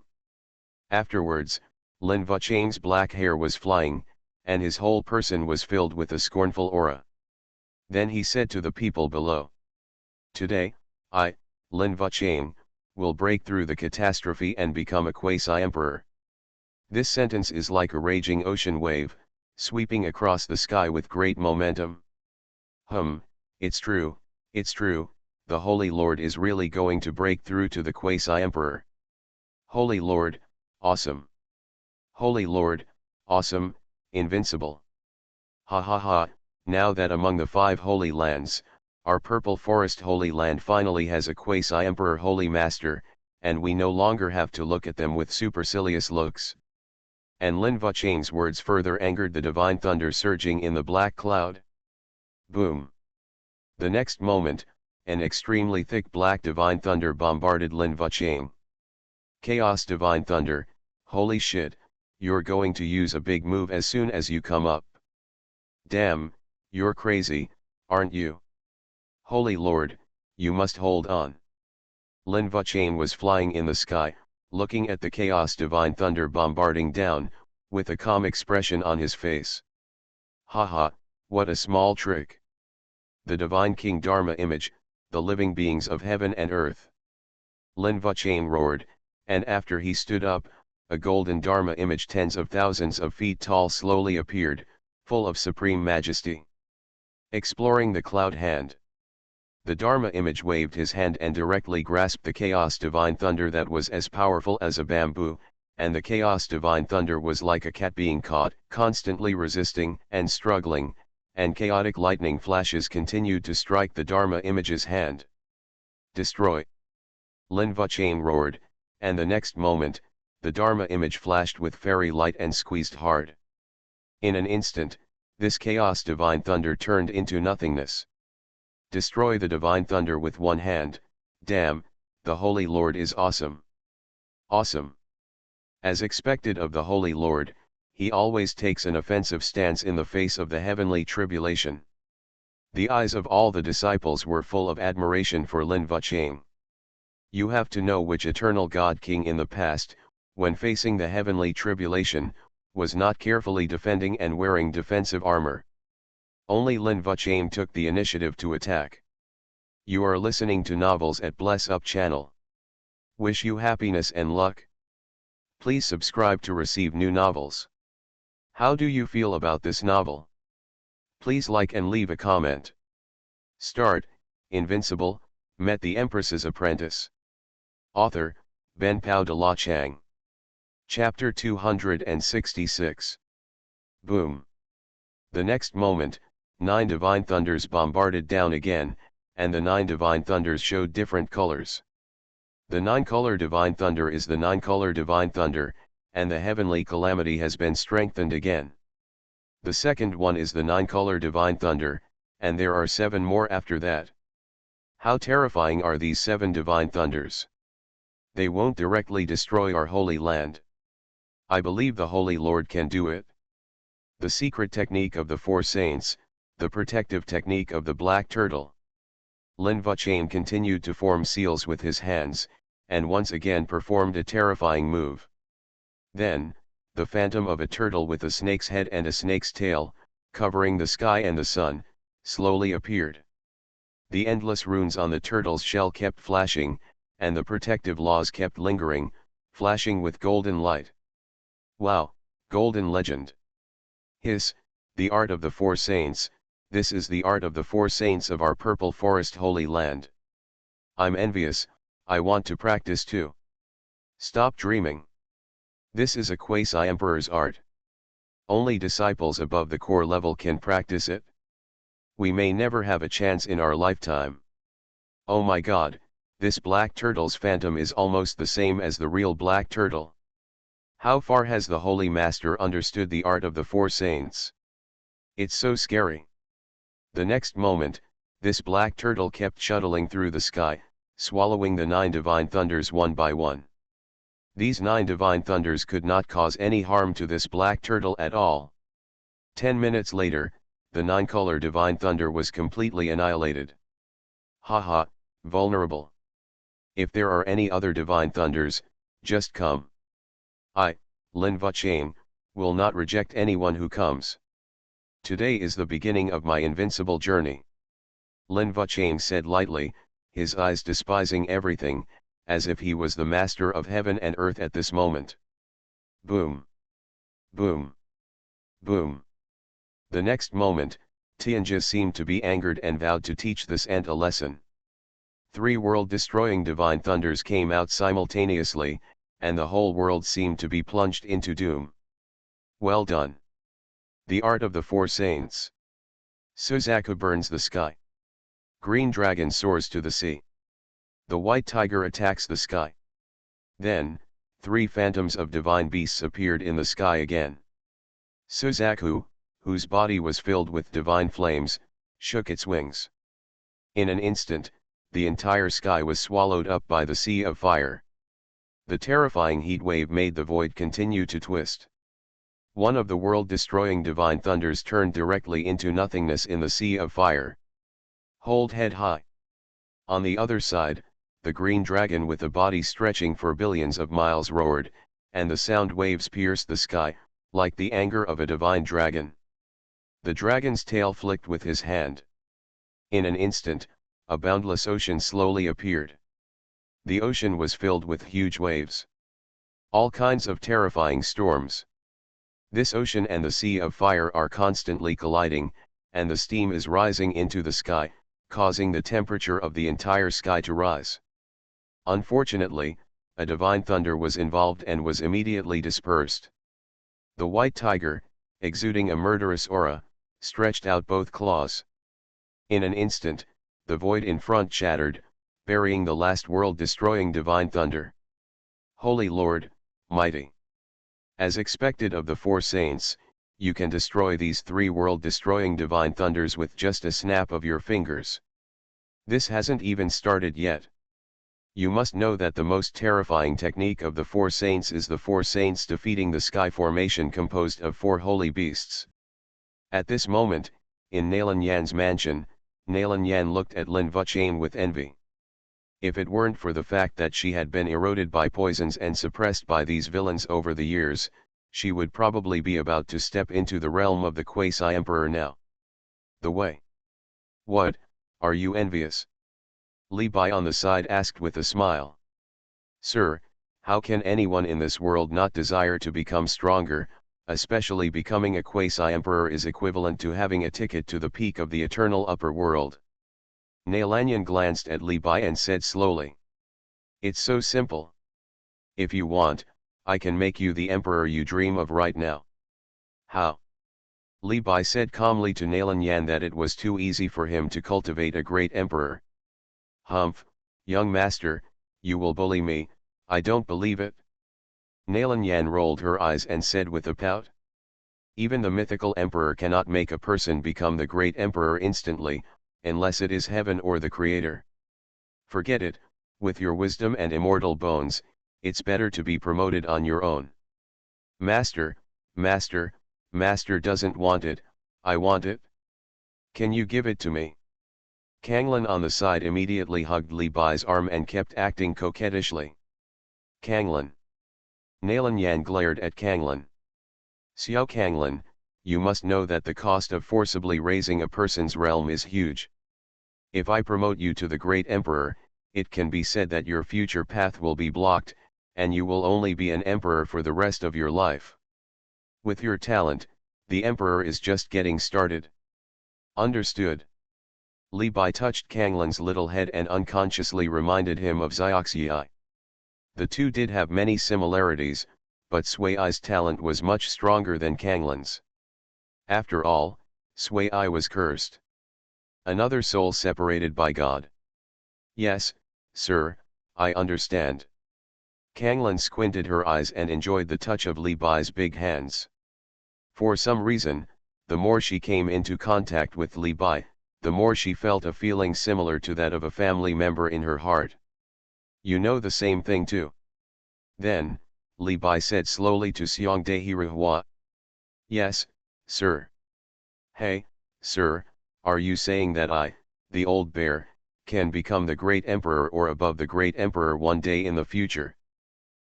Afterwards, Lin Vuchang's black hair was flying, and his whole person was filled with a scornful aura. Then he said to the people below. Today, I, Lin Vuchang, will break through the catastrophe and become a quasi-emperor. This sentence is like a raging ocean wave, sweeping across the sky with great momentum. It's true, the Holy Lord is really going to break through to the quasi-emperor. Holy Lord, awesome. Holy Lord, awesome, invincible. Ha ha ha, now that among the 5 holy lands, our Purple Forest Holy Land finally has a quasi-emperor holy master, and we no longer have to look at them with supercilious looks. And Lin Vuchang's words further angered the divine thunder surging in the black cloud. Boom. The next moment, an extremely thick black divine thunder bombarded Lin Vuchang. Chaos divine thunder, holy shit, you're going to use a big move as soon as you come up. Damn, you're crazy, aren't you? Holy Lord, you must hold on. Lin Vuchang was flying in the sky, looking at the chaos divine thunder bombarding down, with a calm expression on his face. Haha, what a small trick. The divine King Dharma image, the living beings of heaven and earth. Lin Vuchang roared, and after he stood up, a golden Dharma image tens of thousands of feet tall slowly appeared, full of supreme majesty. Exploring the cloud hand. The Dharma image waved his hand and directly grasped the chaos divine thunder that was as powerful as a bamboo, and the chaos divine thunder was like a cat being caught, constantly resisting and struggling, and chaotic lightning flashes continued to strike the Dharma image's hand. Destroy! Lin Vuchang roared, and the next moment, the Dharma image flashed with fairy light and squeezed hard. In an instant, this chaos divine thunder turned into nothingness. Destroy the divine thunder with one hand, damn, the Holy Lord is awesome. Awesome. As expected of the Holy Lord, he always takes an offensive stance in the face of the heavenly tribulation. The eyes of all the disciples were full of admiration for Lin Vucheng. You have to know which eternal God King in the past, when facing the heavenly tribulation, was not carefully defending and wearing defensive armor. Only Lin Vucheng took the initiative to attack. You are listening to Novels at Bless Up channel. Wish you happiness and luck. Please subscribe to receive new novels. How do you feel about this novel? Please like and leave a comment. Start, Invincible, met the Empress's apprentice. Author, Ben Pao de la Chang. Chapter 266. Boom. The next moment, 9 divine thunders bombarded down again, and the 9 divine thunders showed different colors. The 9-color divine thunder is the 9-color divine thunder, and the heavenly calamity has been strengthened again. The second one is the 9-color divine thunder, and there are 7 more after that. How terrifying are these 7 divine thunders? They won't directly destroy our holy land. I believe the Holy Lord can do it. The secret technique of the 4 saints, the protective technique of the black turtle. Lin Vucheng continued to form seals with his hands, and once again performed a terrifying move. Then, the phantom of a turtle with a snake's head and a snake's tail, covering the sky and the sun, slowly appeared. The endless runes on the turtle's shell kept flashing, and the protective laws kept lingering, flashing with golden light. Wow, golden legend. Hiss, the art of the 4 saints, this is the art of the 4 saints of our purple forest holy land. I'm envious, I want to practice too. Stop dreaming. This is a quasi-emperor's art. Only disciples above the core level can practice it. We may never have a chance in our lifetime. Oh my god, this black turtle's phantom is almost the same as the real black turtle. How far has the Holy Master understood the art of the 4 saints? It's so scary. The next moment, this black turtle kept shuttling through the sky, swallowing the 9 divine thunders one by one. These 9 divine thunders could not cause any harm to this black turtle at all. 10 minutes later, the 9-color divine thunder was completely annihilated. Haha, vulnerable. If there are any other divine thunders, just come. I, Lin Vucheng, will not reject anyone who comes. Today is the beginning of my invincible journey. Lin Vucheng said lightly, his eyes despising everything, as if he was the master of heaven and earth at this moment. Boom. Boom. Boom. The next moment, Tianjia seemed to be angered and vowed to teach this ant a lesson. 3 world-destroying divine thunders came out simultaneously, and the whole world seemed to be plunged into doom. Well done. The art of the 4 saints. Suzaku burns the sky. Green dragon soars to the sea. The white tiger attacks the sky. Then, 3 phantoms of divine beasts appeared in the sky again. Suzaku, whose body was filled with divine flames, shook its wings. In an instant, the entire sky was swallowed up by the sea of fire. The terrifying heat wave made the void continue to twist. One of the world-destroying divine thunders turned directly into nothingness in the sea of fire. Hold head high. On the other side, the green dragon with a body stretching for billions of miles roared, and the sound waves pierced the sky, like the anger of a divine dragon. The dragon's tail flicked with his hand. In an instant, a boundless ocean slowly appeared. The ocean was filled with huge waves. All kinds of terrifying storms. This ocean and the sea of fire are constantly colliding, and the steam is rising into the sky, causing the temperature of the entire sky to rise. Unfortunately, a divine thunder was involved and was immediately dispersed. The white tiger, exuding a murderous aura, stretched out both claws. In an instant, the void in front shattered, burying the last world-destroying divine thunder. Holy Lord, mighty. As expected of the 4 saints, you can destroy these 3 world-destroying divine thunders with just a snap of your fingers. This hasn't even started yet. You must know that the most terrifying technique of the 4 saints is the 4 saints defeating the sky formation composed of 4 holy beasts. At this moment, in Nalan Yan's mansion, Nalan Yan looked at Lin Vuchain with envy. If it weren't for the fact that she had been eroded by poisons and suppressed by these villains over the years, she would probably be about to step into the realm of the Quasi-Emperor now. The way. What, are you envious? Li Bai on the side asked with a smile. Sir, how can anyone in this world not desire to become stronger, especially becoming a Quasi-Emperor is equivalent to having a ticket to the peak of the eternal upper world. Nalanyan glanced at Li Bai and said slowly. It's so simple. If you want, I can make you the emperor you dream of right now. How? Li Bai said calmly to Nalanyan that it was too easy for him to cultivate a great emperor. Humph, young master, you will bully me, I don't believe it. Nalanyan rolled her eyes and said with a pout. Even the mythical emperor cannot make a person become the great emperor instantly, unless it is heaven or the creator. Forget it, with your wisdom and immortal bones, it's better to be promoted on your own. Master, master, master doesn't want it, I want it. Can you give it to me? Kanglan on the side immediately hugged Li Bai's arm and kept acting coquettishly. Kanglan. Nalan Yan glared at Kanglan. Xiao Kanglan, you must know that the cost of forcibly raising a person's realm is huge. If I promote you to the great emperor, it can be said that your future path will be blocked, and you will only be an emperor for the rest of your life. With your talent, the emperor is just getting started. Understood. Li Bai touched Kanglan's little head and unconsciously reminded him of Xiaoxiai. The two did have many similarities, but Sui's talent was much stronger than Kanglan's. After all, Sui was cursed. Another soul separated by God. Yes, sir, I understand. Kanglan squinted her eyes and enjoyed the touch of Li Bai's big hands. For some reason, the more she came into contact with Li Bai, the more she felt a feeling similar to that of a family member in her heart. You know the same thing too. Then, Li Bai said slowly to Xuanhuan. Yes, sir. Hey, sir, are you saying that I, the old bear, can become the great emperor or above the great emperor one day in the future?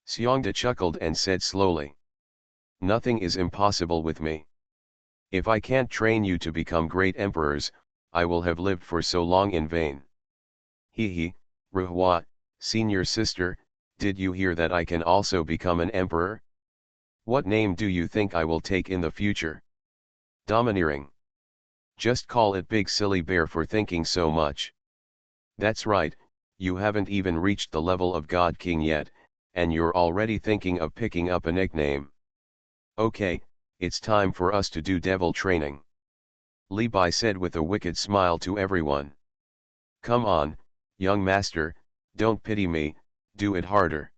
Xiongda chuckled and said slowly. Nothing is impossible with me. If I can't train you to become great emperors, I will have lived for so long in vain. Hee, Ruhua, senior sister, did you hear that I can also become an emperor? What name do you think I will take in the future? Domineering. Just call it Big Silly Bear for thinking so much. That's right, you haven't even reached the level of God King yet, and you're already thinking of picking up a nickname. Okay, it's time for us to do devil training. Li Bai said with a wicked smile to everyone. Come on, young master, don't pity me, do it harder.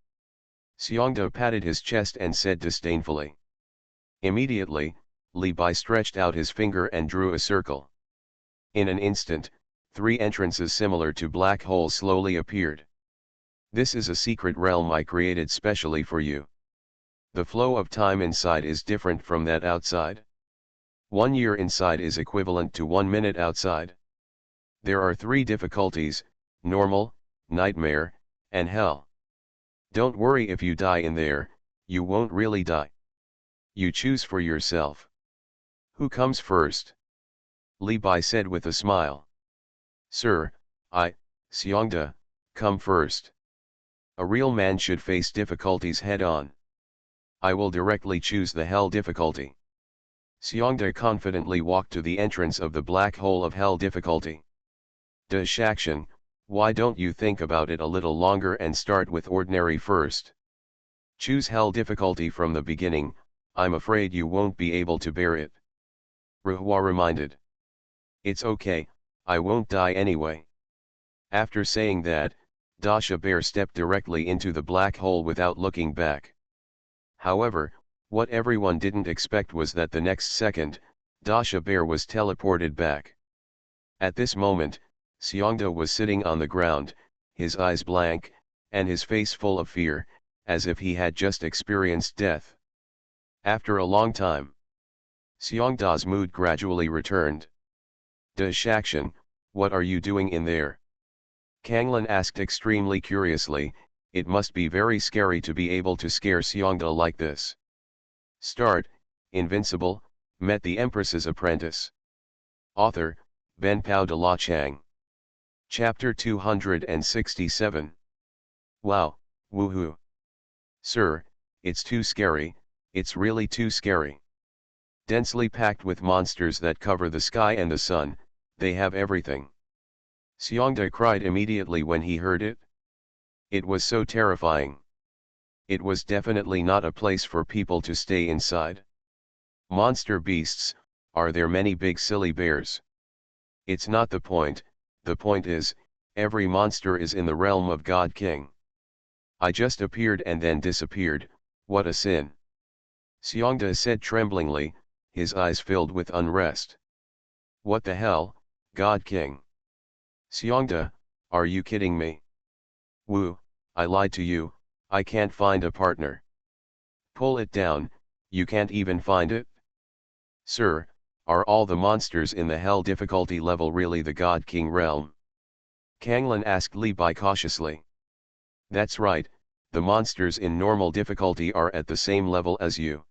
Xiongda patted his chest and said disdainfully. Immediately, Li Bai stretched out his finger and drew a circle. In an instant, 3 entrances similar to black holes slowly appeared. This is a secret realm I created specially for you. The flow of time inside is different from that outside. 1 year inside is equivalent to 1 minute outside. There are 3 difficulties: normal, nightmare, and hell. Don't worry if you die in there, you won't really die. You choose for yourself. Who comes first? Li Bai said with a smile. Sir, I, Xiongda, come first. A real man should face difficulties head-on. I will directly choose the hell difficulty. Xiongda confidently walked to the entrance of the black hole of hell difficulty. De Shakshan, why don't you think about it a little longer and start with ordinary first? Choose hell difficulty from the beginning, I'm afraid you won't be able to bear it. Ruhua reminded. It's okay, I won't die anyway. After saying that, Dasha Bear stepped directly into the black hole without looking back. However, what everyone didn't expect was that the next second, Dasha Bear was teleported back. At this moment, Xiongda was sitting on the ground, his eyes blank, and his face full of fear, as if he had just experienced death. After a long time, Xiongda's mood gradually returned. De Shakshan, what are you doing in there? Kanglin asked extremely curiously. It must be very scary to be able to scare Xiongda like this. Start, Invincible, met the Empress's apprentice. Author, Ben Pao de la Chang. Chapter 267. Wow, woohoo. Sir, it's too scary, it's really too scary. Densely packed with monsters that cover the sky and the sun, they have everything. Xiongda cried immediately when he heard it. It was so terrifying. It was definitely not a place for people to stay inside. Monster beasts, are there many big silly bears? It's not the point is, every monster is in the realm of God King. I just appeared and then disappeared, what a sin. Xiongda said tremblingly, his eyes filled with unrest. What the hell, God King? Xiongda, are you kidding me? Woo, I lied to you, I can't find a partner. Pull it down, you can't even find it? Sir, are all the monsters in the hell difficulty level really the God King realm? Kanglin asked Li Bai cautiously. That's right, the monsters in normal difficulty are at the same level as you.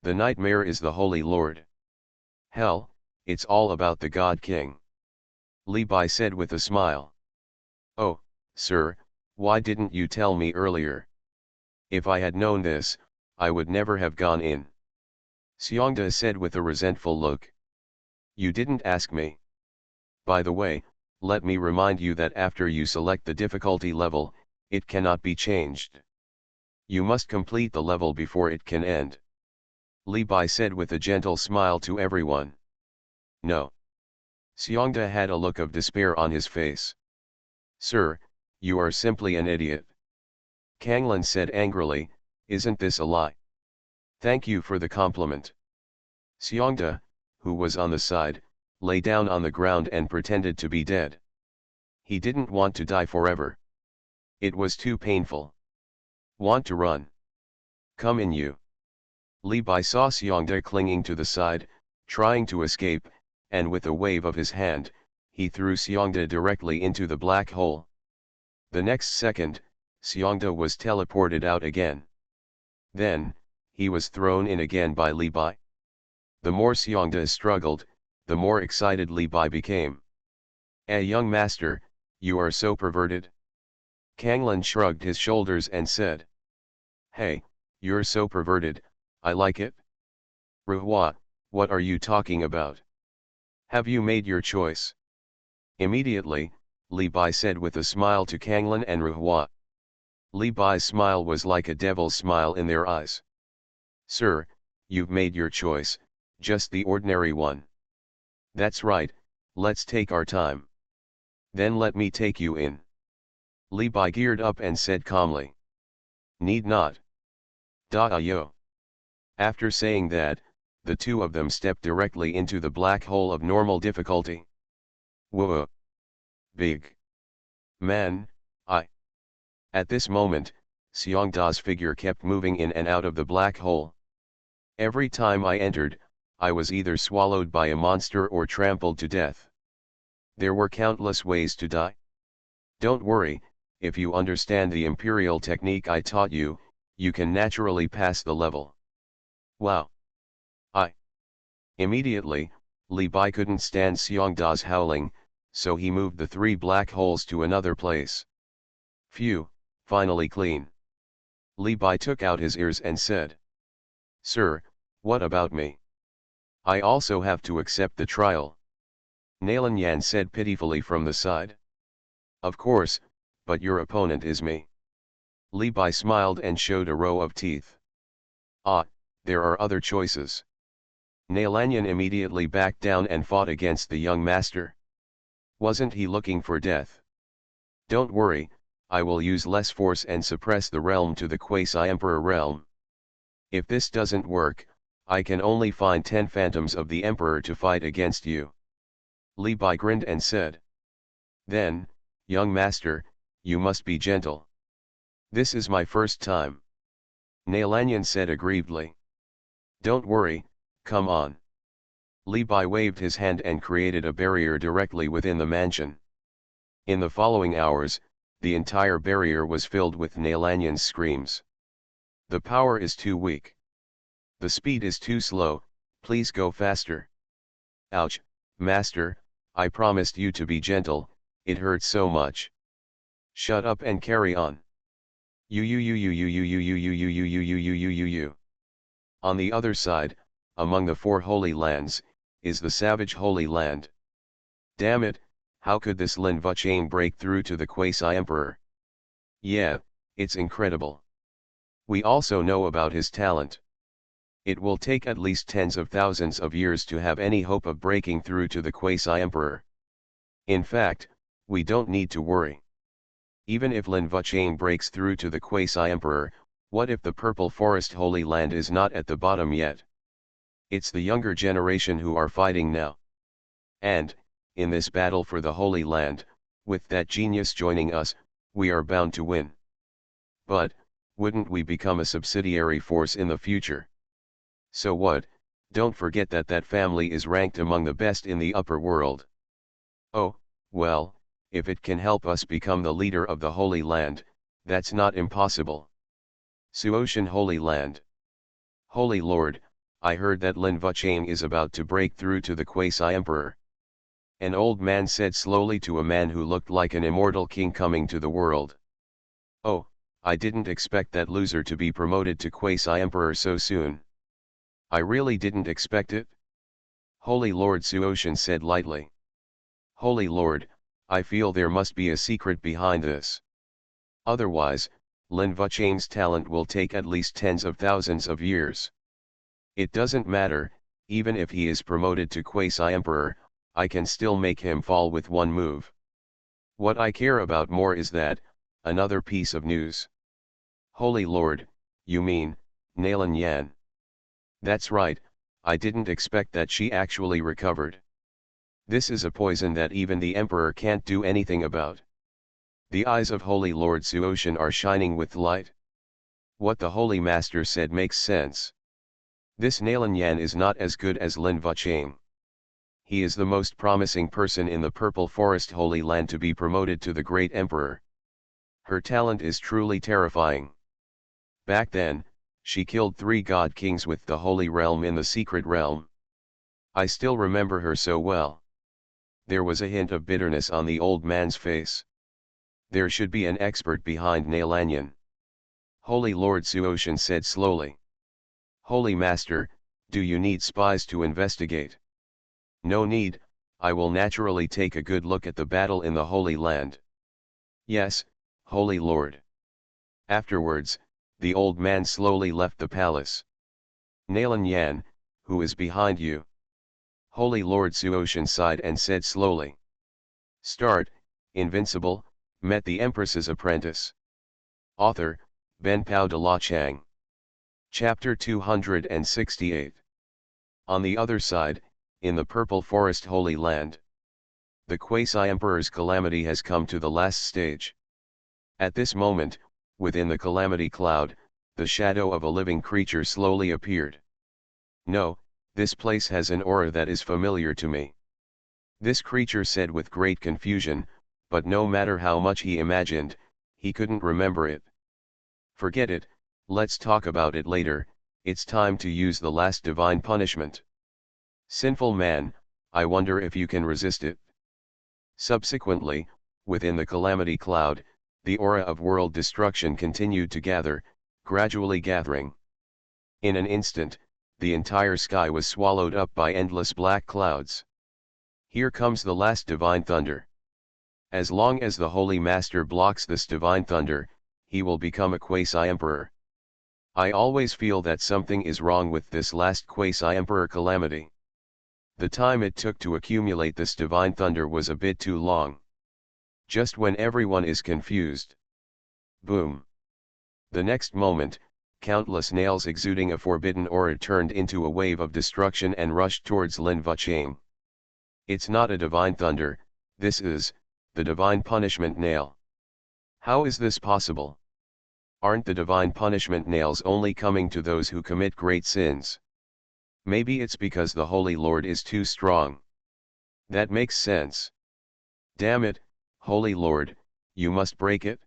The nightmare is the Holy Lord. Hell, it's all about the God King. Li Bai said with a smile. Oh, sir, why didn't you tell me earlier? If I had known this, I would never have gone in. Xiongda said with a resentful look. You didn't ask me. By the way, let me remind you that after you select the difficulty level, it cannot be changed. You must complete the level before it can end. Li Bai said with a gentle smile to everyone. No. Xiongda had a look of despair on his face. Sir, you are simply an idiot. Kanglin said angrily, isn't this a lie? Thank you for the compliment. Xiongda, who was on the side, lay down on the ground and pretended to be dead. He didn't want to die forever. It was too painful. Want to run? Come in you. Li Bai saw Xiongda clinging to the side, trying to escape, and with a wave of his hand, he threw Xiongda directly into the black hole. The next second, Xiongda was teleported out again. Then, he was thrown in again by Li Bai. The more Xiongda struggled, the more excited Li Bai became. Young master, you are so perverted. Kanglin shrugged his shoulders and said. Hey, you're so perverted, I like it. Ruhua, what are you talking about? Have you made your choice? Immediately, Li Bai said with a smile to Kanglin and Ruhua. Li Bai's smile was like a devil's smile in their eyes. Sir, you've made your choice, just the ordinary one. That's right, let's take our time. Then let me take you in. Li Bai geared up and said calmly. Need not. Da-yo. After saying that, the two of them stepped directly into the black hole of normal difficulty. Whoa. Big. Man, I. At this moment, Xiongda's figure kept moving in and out of the black hole. Every time I entered, I was either swallowed by a monster or trampled to death. There were countless ways to die. Don't worry, if you understand the imperial technique I taught you, you can naturally pass the level. Wow. Immediately, Li Bai couldn't stand Xiongda's howling, so he moved the three black holes to another place. Phew, finally clean. Li Bai took out his ears and said. Sir, what about me? I also have to accept the trial. Nalanyan said pitifully from the side. Of course, but your opponent is me. Li Bai smiled and showed a row of teeth. Ah, there are other choices. Nalanyan immediately backed down and fought against the young master. Wasn't he looking for death? Don't worry, I will use less force and suppress the realm to the quasi-emperor realm. If this doesn't work, I can only find 10 phantoms of the emperor to fight against you. Li Bai grinned and said. Then, young master, you must be gentle. This is my first time. Nalanyan said aggrievedly. Don't worry, come on. Li Bai waved his hand and created a barrier directly within the mansion. In the following hours, the entire barrier was filled with Nalanyan's screams. The power is too weak. The speed is too slow, please go faster. Ouch, master, I promised you to be gentle, it hurts so much. Shut up and carry on. You. On the other side, among the four holy lands, is the savage holy land. Damn it, how could this Lin Vuchang break through to the quasi-emperor? Yeah, it's incredible. We also know about his talent. It will take at least tens of thousands of years to have any hope of breaking through to the quasi-emperor. In fact, we don't need to worry. Even if Lin Vuchang breaks through to the quasi-emperor, what if the Purple Forest Holy Land is not at the bottom yet? It's the younger generation who are fighting now. And, in this battle for the Holy Land, with that genius joining us, we are bound to win. But, wouldn't we become a subsidiary force in the future? So what, don't forget that that family is ranked among the best in the upper world. Oh, well, if it can help us become the leader of the Holy Land, that's not impossible. Xuanhuan Holy Land. Holy Lord, I heard that Lin Vuchang is about to break through to the quasi-emperor. An old man said slowly to a man who looked like an immortal king coming to the world. Oh, I didn't expect that loser to be promoted to quasi-emperor so soon. I really didn't expect it. Holy Lord, Xuanhuan said lightly. Holy Lord, I feel there must be a secret behind this. Otherwise, Lin Vuchang's talent will take at least tens of thousands of years. It doesn't matter, even if he is promoted to quasi-emperor, I can still make him fall with one move. What I care about more is that, another piece of news. Holy Lord, you mean, Nalanyan. That's right, I didn't expect that she actually recovered. This is a poison that even the Emperor can't do anything about. The eyes of Holy Lord Xuanhuan are shining with light. What the Holy Master said makes sense. This Nalanyan is not as good as Lin Vuchang. He is the most promising person in the Purple Forest Holy Land to be promoted to the Great Emperor. Her talent is truly terrifying. Back then, she killed 3 god kings with the Holy Realm in the Secret Realm. I still remember her so well. There was a hint of bitterness on the old man's face. There should be an expert behind Nalanyan. Holy Lord Xuanhuan said slowly. Holy Master, do you need spies to investigate? No need, I will naturally take a good look at the battle in the Holy Land. Yes, Holy Lord. Afterwards, the old man slowly left the palace. Nalanyan, who is behind you? Holy Lord Xuanhuan sighed and said slowly. Start, Invincible, met the Empress's apprentice. Author, Ben Pao de la Chang. Chapter 268. On the other side, in the Purple Forest Holy Land. The Quasi-Emperor's calamity has come to the last stage. At this moment, within the calamity cloud, the shadow of a living creature slowly appeared. No, this place has an aura that is familiar to me. This creature said with great confusion, but no matter how much he imagined, he couldn't remember it. Forget it, let's talk about it later, it's time to use the last divine punishment. Sinful man, I wonder if you can resist it. Subsequently, within the calamity cloud, the aura of world destruction continued to gather, gradually gathering. In an instant, the entire sky was swallowed up by endless black clouds. Here comes the last divine thunder. As long as the Holy Master blocks this divine thunder, he will become a quasi-emperor. I always feel that something is wrong with this last quasi-emperor calamity. The time it took to accumulate this divine thunder was a bit too long. Just when everyone is confused. Boom. The next moment, countless nails exuding a forbidden aura turned into a wave of destruction and rushed towards Lin Vuchang. It's not a divine thunder, this is, the divine punishment nail. How is this possible? Aren't the divine punishment nails only coming to those who commit great sins? Maybe it's because the Holy Lord is too strong. That makes sense. Damn it, Holy Lord, you must break it.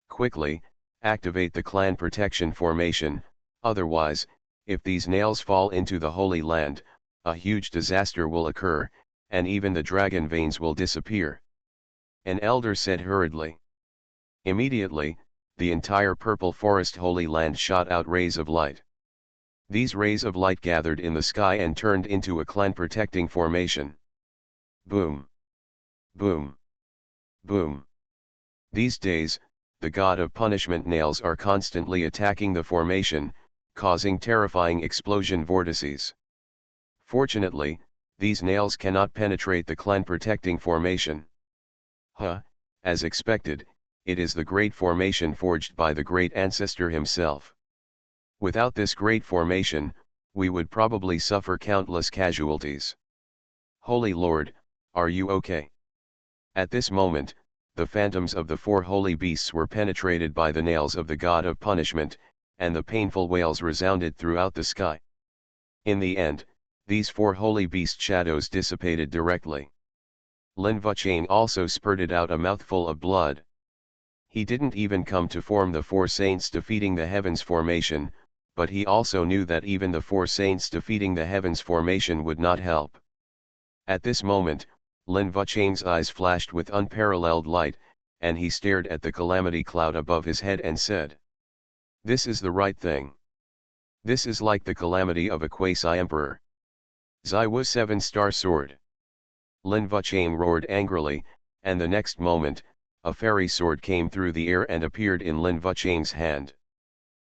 Quickly, activate the clan protection formation, otherwise, if these nails fall into the Holy Land, a huge disaster will occur, and even the dragon veins will disappear. An elder said hurriedly. Immediately, the entire purple forest Holy Land shot out rays of light. These rays of light gathered in the sky and turned into a clan protecting formation. Boom! Boom! Boom! These days, the god of punishment nails are constantly attacking the formation, causing terrifying explosion vortices. Fortunately, these nails cannot penetrate the clan protecting formation. As expected, it is the great formation forged by the great ancestor himself. Without this great formation, we would probably suffer countless casualties. Holy Lord, are you okay? At this moment, the phantoms of the four holy beasts were penetrated by the nails of the god of punishment, and the painful wails resounded throughout the sky. In the end, these four holy beast shadows dissipated directly. Lin Vucheng also spurted out a mouthful of blood. He didn't even come to form the four saints defeating the heavens formation, but he also knew that even the four saints defeating the heavens formation would not help. At this moment, Lin Vucheng's eyes flashed with unparalleled light, and he stared at the calamity cloud above his head and said, "This is the right thing. This is like the calamity of a quasi-emperor. Zaiwu 7-star sword." Lin Vucheng roared angrily, and the next moment, a fairy sword came through the air and appeared in Lin Vucheng's hand.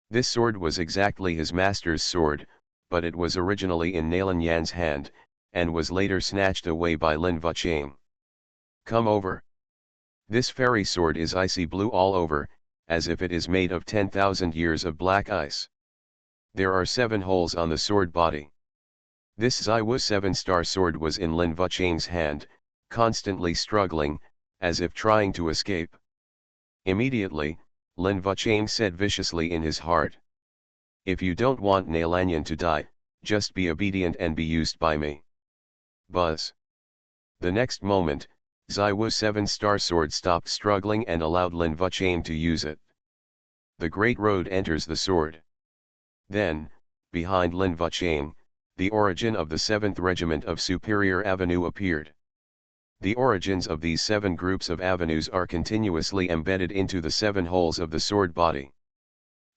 This sword was exactly his master's sword, but it was originally in Nalan Yan's hand, and was later snatched away by Lin Vucheng. "Come over. This fairy sword is icy blue all over, as if it is made of 10,000 years of black ice. There are 7 holes on the sword body." This Zaiwu 7-star sword was in Lin Vucheng's hand, constantly struggling, as if trying to escape. Immediately, Lin Vucheng said viciously in his heart, "If you don't want Nalanyan to die, just be obedient and be used by me." Buzz. The next moment, Zaiwu 7-star sword stopped struggling and allowed Lin Vucheng to use it. The Great Road enters the sword. Then, behind Lin Vucheng, the origin of the 7th Regiment of Superior Avenue appeared. The origins of these 7 groups of avenues are continuously embedded into the 7 holes of the sword body.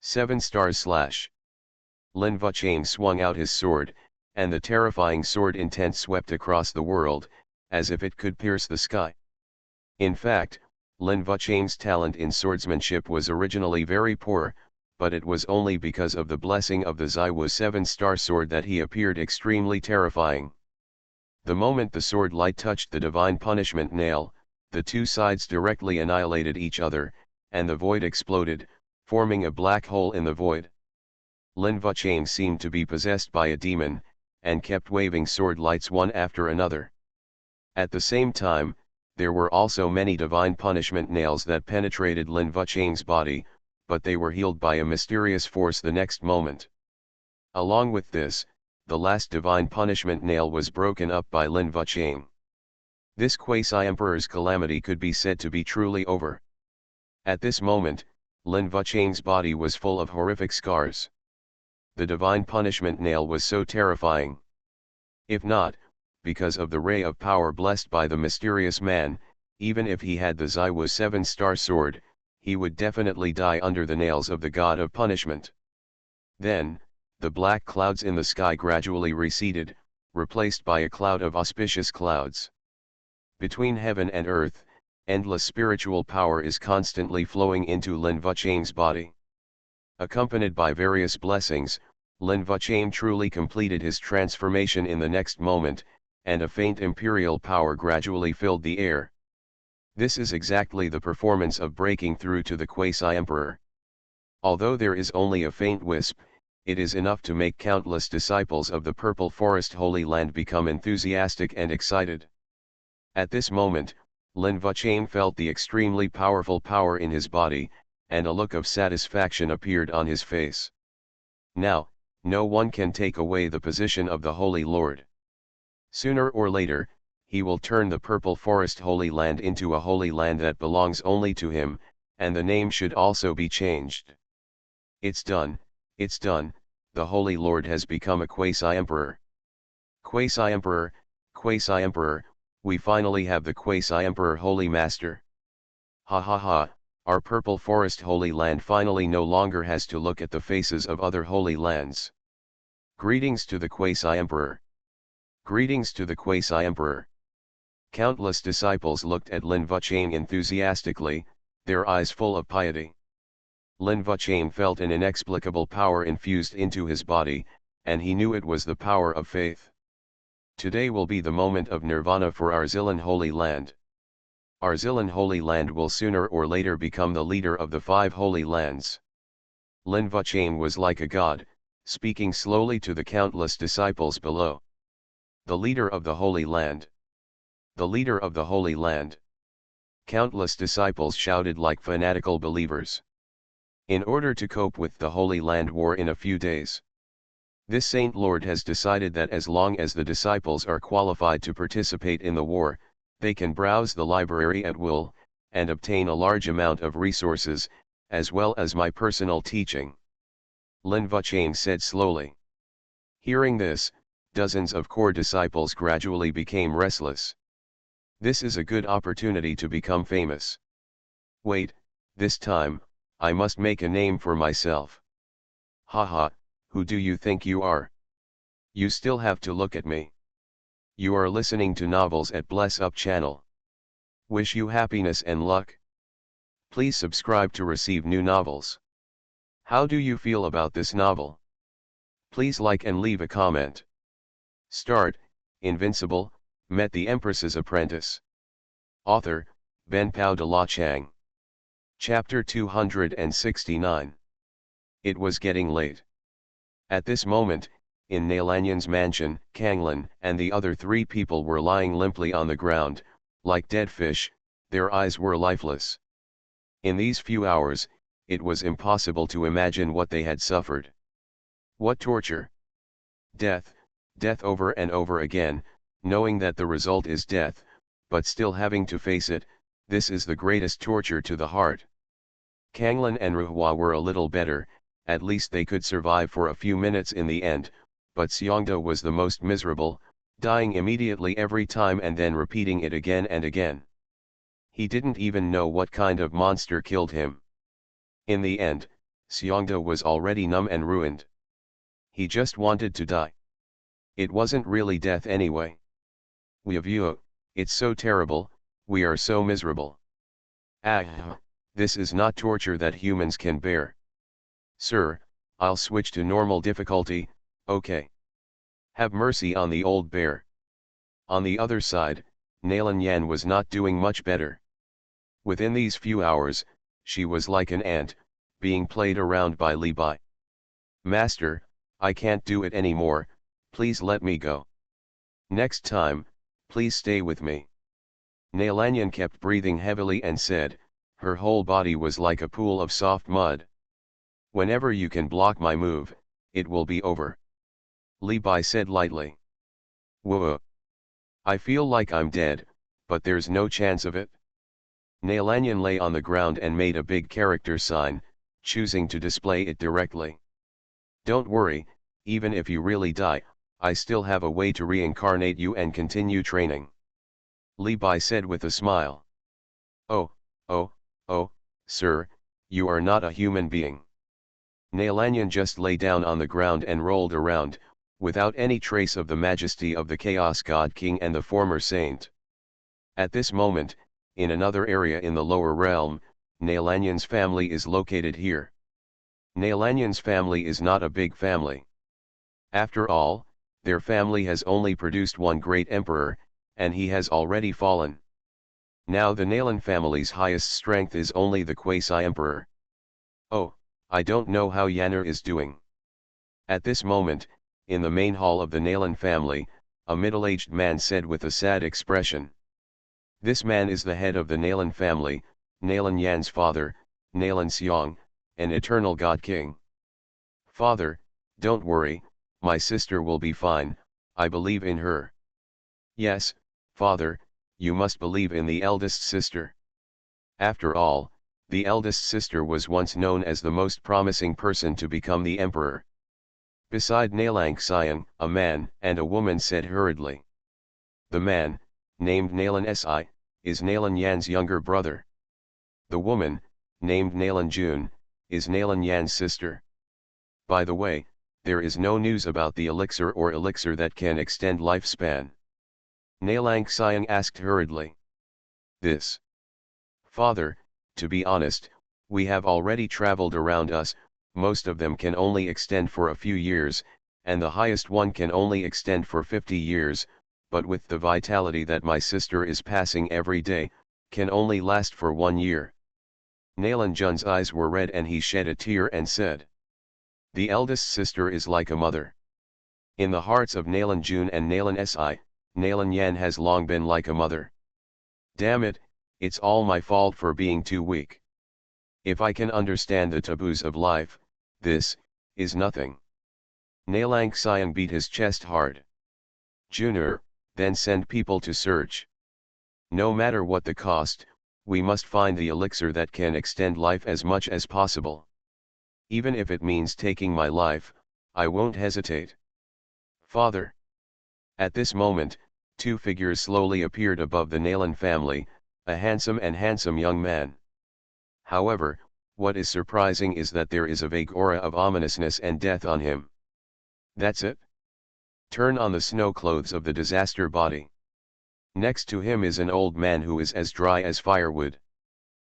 7 stars / Lin Vucheng swung out his sword, and the terrifying sword intent swept across the world, as if it could pierce the sky. In fact, Lin Vucheng's talent in swordsmanship was originally very poor, but it was only because of the blessing of the Zaiwu 7-star sword that he appeared extremely terrifying. The moment the sword light touched the divine punishment nail, the two sides directly annihilated each other, and the void exploded, forming a black hole in the void. Lin Vucheng seemed to be possessed by a demon, and kept waving sword lights one after another. At the same time, there were also many divine punishment nails that penetrated Lin Vucheng's body, but they were healed by a mysterious force the next moment. Along with this, the last divine punishment nail was broken up by Lin Vucheng. This quasi-emperor's calamity could be said to be truly over. At this moment, Lin Vucheng's body was full of horrific scars. The divine punishment nail was so terrifying. If not, because of the ray of power blessed by the mysterious man, even if he had the Zaiwu 7-star sword, he would definitely die under the nails of the god of punishment. Then, the black clouds in the sky gradually receded, replaced by a cloud of auspicious clouds. Between heaven and earth, endless spiritual power is constantly flowing into Lin Vucheng's body. Accompanied by various blessings, Lin Vucheng truly completed his transformation in the next moment, and a faint imperial power gradually filled the air. This is exactly the performance of breaking through to the quasi-emperor. Although there is only a faint wisp, it is enough to make countless disciples of the Purple Forest Holy Land become enthusiastic and excited. At this moment, Lin Vucheng felt the extremely powerful power in his body, and a look of satisfaction appeared on his face. Now, no one can take away the position of the Holy Lord. Sooner or later, he will turn the Purple Forest Holy Land into a holy land that belongs only to him, and the name should also be changed. It's done, the Holy Lord has become a quasi-emperor. Quasi-emperor, quasi-emperor, we finally have the quasi-emperor Holy Master. Ha ha ha, our Purple Forest Holy Land finally no longer has to look at the faces of other holy lands. Greetings to the quasi-emperor. Greetings to the quasi-emperor. Countless disciples looked at Lin Vuchain enthusiastically, their eyes full of piety. Lin Vuchain felt an inexplicable power infused into his body, and he knew it was the power of faith. Today will be the moment of nirvana for Arzilan Holy Land. Arzilan Holy Land will sooner or later become the leader of the 5 holy lands. Lin Vuchain was like a god, speaking slowly to the countless disciples below. The leader of the Holy Land. The leader of the Holy Land. Countless disciples shouted like fanatical believers. In order to cope with the Holy Land war in a few days, this Saint Lord has decided that as long as the disciples are qualified to participate in the war, they can browse the library at will, and obtain a large amount of resources, as well as my personal teaching. Lin Vuchain said slowly. Hearing this, dozens of core disciples gradually became restless. This is a good opportunity to become famous. Wait, this time, I must make a name for myself. Haha, who do you think you are? You still have to look at me. You are listening to novels at Bless Up channel. Wish you happiness and luck. Please subscribe to receive new novels. How do you feel about this novel? Please like and leave a comment. Start, Invincible, met the Empress's apprentice. Author, Ben Pao de la Chang. Chapter 269. It was getting late. At this moment, in Nailanyan's mansion, Kanglan and the other 3 people were lying limply on the ground, like dead fish, their eyes were lifeless. In these few hours, it was impossible to imagine what they had suffered. What torture! Death, death over and over again, knowing that the result is death, but still having to face it, this is the greatest torture to the heart. Kanglan and Ruhua were a little better, at least they could survive for a few minutes in the end, but Xiongda was the most miserable, dying immediately every time and then repeating it again and again. He didn't even know what kind of monster killed him. In the end, Xiongda was already numb and ruined. He just wanted to die. It wasn't really death anyway. It's so terrible, we are so miserable. This is not torture that humans can bear. Sir, I'll switch to normal difficulty, okay. Have mercy on the old bear. On the other side, Nailanyan was not doing much better. Within these few hours, she was like an ant, being played around by Li Bai. Master, I can't do it anymore, please let me go. Next time, please stay with me. Nailanyan kept breathing heavily and said, her whole body was like a pool of soft mud. Whenever you can block my move, it will be over. Li Bai said lightly. Whoa. I feel like I'm dead, but there's no chance of it. Nailanyan lay on the ground and made a big character sign, choosing to display it directly. Don't worry, even if you really die, I still have a way to reincarnate you and continue training. Li Bai said with a smile. Oh, sir, you are not a human being. Nailanyan just lay down on the ground and rolled around, without any trace of the majesty of the Chaos God King and the former saint. At this moment, in another area in the lower realm, Nailanyan's family is located here. Nailanyan's family is not a big family. After all, their family has only produced one great emperor, and he has already fallen. Now the Nailan family's highest strength is only the quasi-emperor. Oh, I don't know how Yanner is doing. At this moment, in the main hall of the Nailan family, a middle-aged man said with a sad expression. This man is the head of the Nailan family, Nailan Yan's father, Nailan Xiong, an eternal God King. Father, Don't worry, my sister will be fine, I believe in her. Yes, father, you must believe in the eldest sister. After all, the eldest sister was once known as the most promising person to become the emperor. Beside Nalang Xiang, a man and a woman said hurriedly. The man, named Nalan Si, is Nalan Yan's younger brother. The woman, named Nalan Jun, is Nalan Yan's sister. By the way, there is no news about the elixir that can extend lifespan. Nalang Xiang asked hurriedly. This. Father, to be honest, we have already traveled around us, most of them can only extend for a few years, and the highest one can only extend for 50 years, but with the vitality that my sister is passing every day, can only last for 1 year. Nalan Jun's eyes were red and he shed a tear and said. The eldest sister is like a mother. In the hearts of Nalan Jun and Nalan Si, Nalan Yan has long been like a mother. Damn it, it's all my fault for being too weak. If I can understand the taboos of life, this is nothing. Nalang Xiang beat his chest hard. Junior, then send people to search. No matter what the cost, we must find the elixir that can extend life as much as possible. Even if it means taking my life, I won't hesitate. Father. At this moment, two figures slowly appeared above the Nalan family, a handsome young man. However, what is surprising is that there is a vague aura of ominousness and death on him. That's it. Turn on the snow clothes of the disaster body. Next to him is an old man who is as dry as firewood.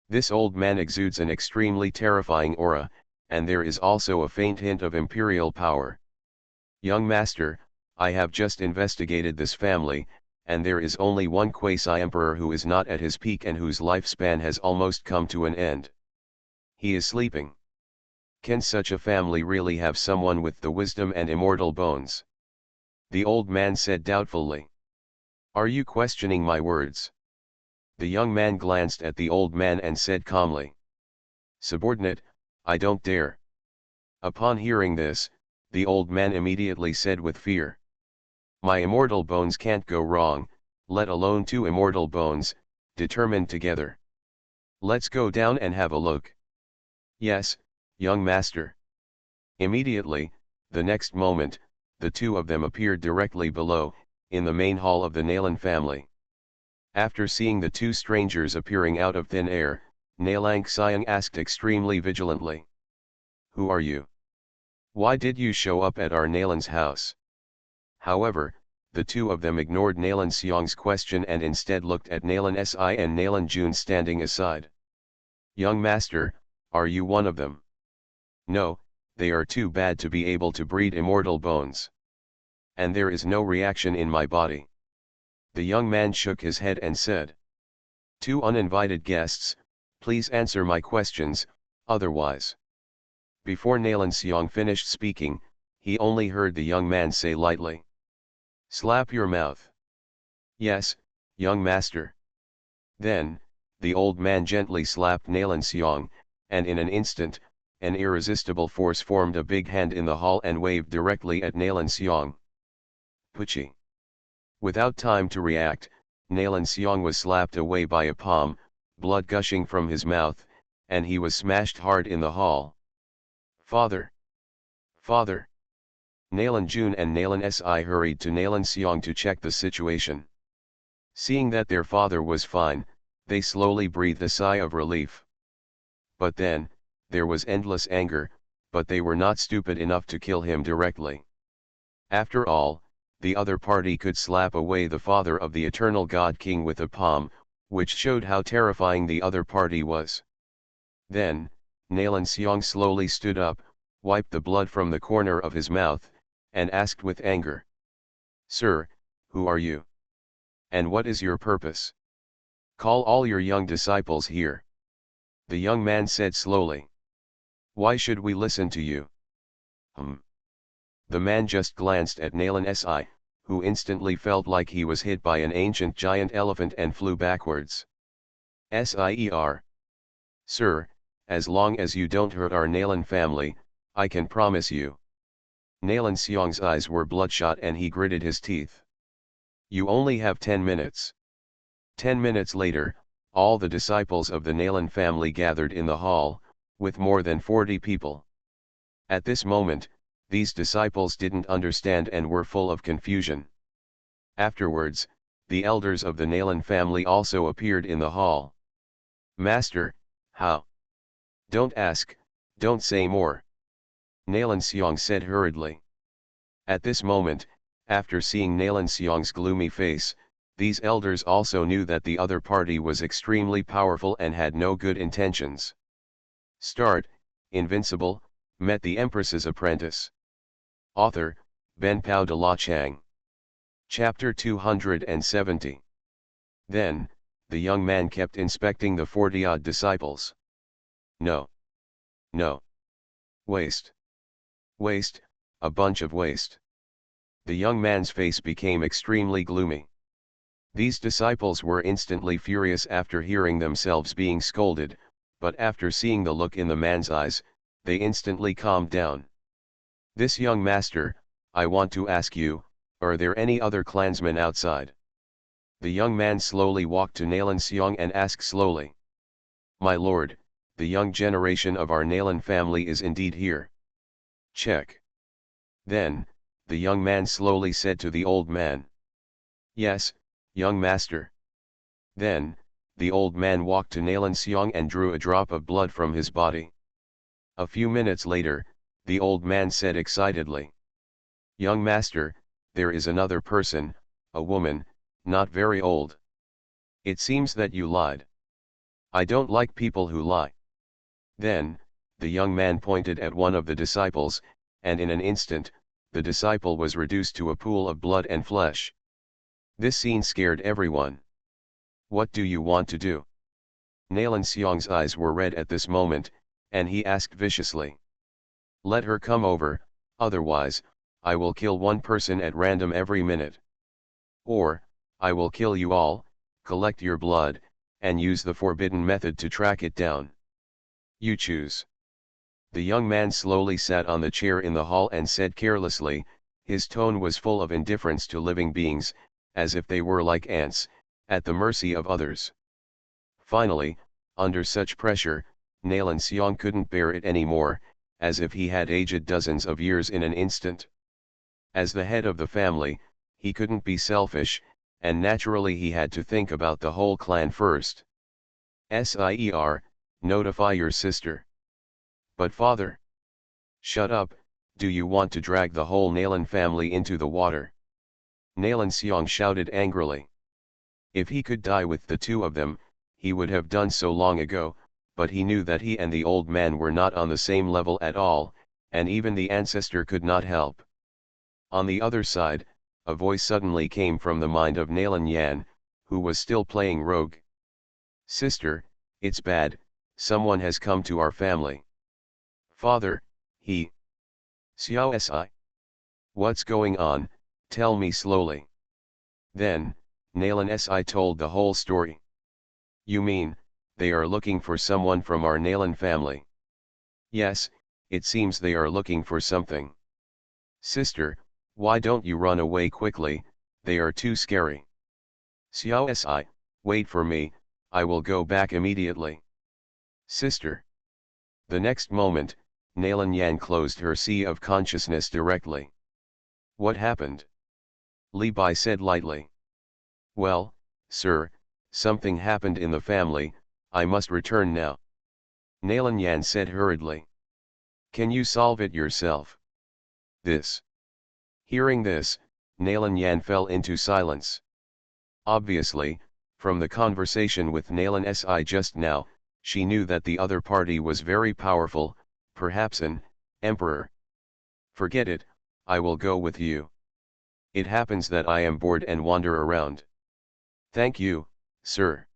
This old man exudes an extremely terrifying aura, and there is also a faint hint of imperial power. Young master, I have just investigated this family, and there is only one quasi-emperor who is not at his peak and whose lifespan has almost come to an end. He is sleeping. Can such a family really have someone with the wisdom and immortal bones? The old man said doubtfully. Are you questioning my words? The young man glanced at the old man and said calmly. Subordinate, I don't dare. Upon hearing this, the old man immediately said with fear. My immortal bones can't go wrong, let alone two immortal bones, determined together. Let's go down and have a look. Yes, young master. Immediately, the next moment, the two of them appeared directly below, in the main hall of the Nalan family. After seeing the two strangers appearing out of thin air, Nalang Xiang asked extremely vigilantly. Who are you? Why did you show up at our Nalan's house? However, the two of them ignored Nalan Xiang's question and instead looked at Nalan Si and Nalan Jun standing aside. Young master, are you one of them? No, they are too bad to be able to breed immortal bones. And there is no reaction in my body. The young man shook his head and said. Two uninvited guests, please answer my questions, otherwise. Before Nalan Xiang finished speaking, he only heard the young man say lightly. Slap your mouth. Yes, young master. Then, the old man gently slapped Nalan Xiang, and in an instant, an irresistible force formed a big hand in the hall and waved directly at Nalan Xiang. Puchi. Without time to react, Nalan Xiang was slapped away by a palm, blood gushing from his mouth, and he was smashed hard in the hall. Father! Father! Nalan Jun and Nalan Si hurried to Nalan Xiang to check the situation. Seeing that their father was fine, they slowly breathed a sigh of relief. But then, there was endless anger, but they were not stupid enough to kill him directly. After all, the other party could slap away the father of the eternal God King with a palm, which showed how terrifying the other party was. Then, Nalan Xiang slowly stood up, wiped the blood from the corner of his mouth, and asked with anger. Sir, who are you? And what is your purpose? Call all your young disciples here. The young man said slowly. Why should we listen to you? The man just glanced at Nalan Si, who instantly felt like he was hit by an ancient giant elephant and flew backwards. Sir. Sir, as long as you don't hurt our Nalan family, I can promise you. Nalan Xiong's eyes were bloodshot and he gritted his teeth. You only have 10 minutes. 10 minutes later, all the disciples of the Nalan family gathered in the hall, with more than 40 people. At this moment, these disciples didn't understand and were full of confusion. Afterwards, the elders of the Nalan family also appeared in the hall. Master, how? Don't ask, don't say more. Nalan Xiong said hurriedly. At this moment, after seeing Nalan Xiong's gloomy face, these elders also knew that the other party was extremely powerful and had no good intentions. Start, Invincible, met the Empress's apprentice. Author, Benpao de la Chang. Chapter 270. Then, the young man kept inspecting the 40-odd disciples. No. No. Waste. Waste, a bunch of waste. The young man's face became extremely gloomy. These disciples were instantly furious after hearing themselves being scolded, but after seeing the look in the man's eyes, they instantly calmed down. This young master, I want to ask you, are there any other clansmen outside? The young man slowly walked to Nalan Xiong and asked slowly. My lord, the young generation of our Nalan family is indeed here. Check. Then, the young man slowly said to the old man. Yes, young master. Then, the old man walked to Nalan Xiong and drew a drop of blood from his body. A few minutes later, the old man said excitedly. Young master, there is another person, a woman, not very old. It seems that you lied. I don't like people who lie. Then, the young man pointed at one of the disciples, and in an instant, the disciple was reduced to a pool of blood and flesh. This scene scared everyone. What do you want to do? Nalan Xiong's eyes were red at this moment, and he asked viciously. Let her come over, otherwise, I will kill one person at random every minute. Or, I will kill you all, collect your blood, and use the forbidden method to track it down. You choose. The young man slowly sat on the chair in the hall and said carelessly, his tone was full of indifference to living beings, as if they were like ants, at the mercy of others. Finally, under such pressure, Nalan Xiong couldn't bear it anymore, as if he had aged dozens of years in an instant. As the head of the family, he couldn't be selfish, and naturally he had to think about the whole clan first. Sire, notify your sister. But father. Shut up, do you want to drag the whole Nalan family into the water? Nalan Xiong shouted angrily. If he could die with the two of them, he would have done so long ago, but he knew that he and the old man were not on the same level at all, and even the ancestor could not help. On the other side, a voice suddenly came from the mind of Nalan Yan, who was still playing rogue. Sister, it's bad, someone has come to our family. Father, he. Xiao Si. What's going on, tell me slowly. Then, Nalan Si told the whole story. You mean, they are looking for someone from our Nalan family? Yes, it seems they are looking for something. Sister, why don't you run away quickly, they are too scary. Xiao Si, wait for me, I will go back immediately. Sister. The next moment, Nalan Yan closed her sea of consciousness directly. What happened? Li Bai said lightly. Well, sir, something happened in the family, I must return now. Nalan Yan said hurriedly. Can you solve it yourself? This. Hearing this, Nalan Yan fell into silence. Obviously, from the conversation with Nalan Si just now, she knew that the other party was very powerful, perhaps an emperor. Forget it, I will go with you. It happens that I am bored and wander around. Thank you, sir.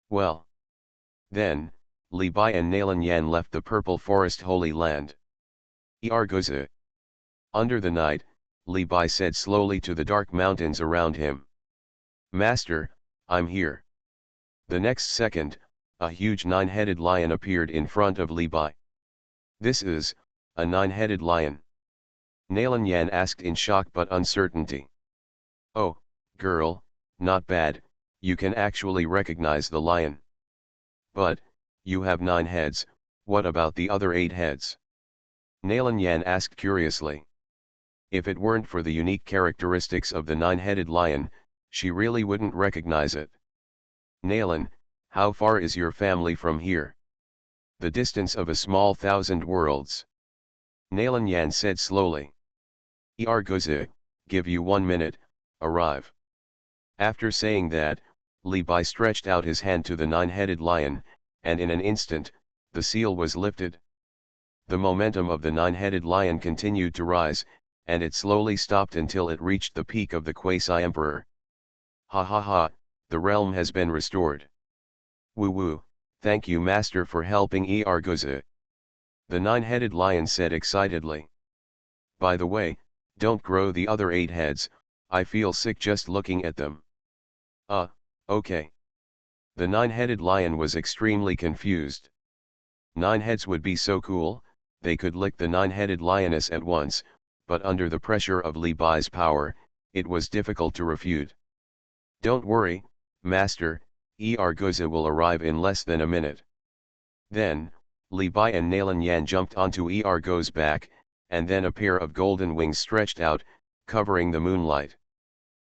Well. Then, Li Bai and Nalan Yan left the Purple Forest Holy Land. Yargoza. Under the night, Li Bai said slowly to the dark mountains around him. Master, I'm here. The next second, a huge nine-headed lion appeared in front of Li Bai. This is, a nine-headed lion. Nalan Yan asked in shock but uncertainty. Oh, girl, not bad, you can actually recognize the lion. But, you have 9 heads, what about the other 8 heads? Nalan Yan asked curiously. If it weren't for the unique characteristics of the 9-headed lion, she really wouldn't recognize it. Nalan, how far is your family from here? The distance of a small 1,000 worlds. Nalan Yan said slowly. Goze, give you 1 minute, arrive. After saying that, Li Bai stretched out his hand to the 9-headed lion, and in an instant, the seal was lifted. The momentum of the 9-headed lion continued to rise, and it slowly stopped until it reached the peak of the quasi-emperor. Ha ha ha, the realm has been restored. Woo woo, thank you master for helping Goze. The 9-headed lion said excitedly. By the way, don't grow the other 8 heads, I feel sick just looking at them. Okay. The 9-headed lion was extremely confused. 9 heads would be so cool, they could lick the 9-headed lioness at once, but under the pressure of Li Bai's power, it was difficult to refute. Don't worry, master, Goze will arrive in less than a minute. Then, Li Bai and Nalan Yan jumped onto Goze's back, and then a pair of golden wings stretched out, covering the moonlight.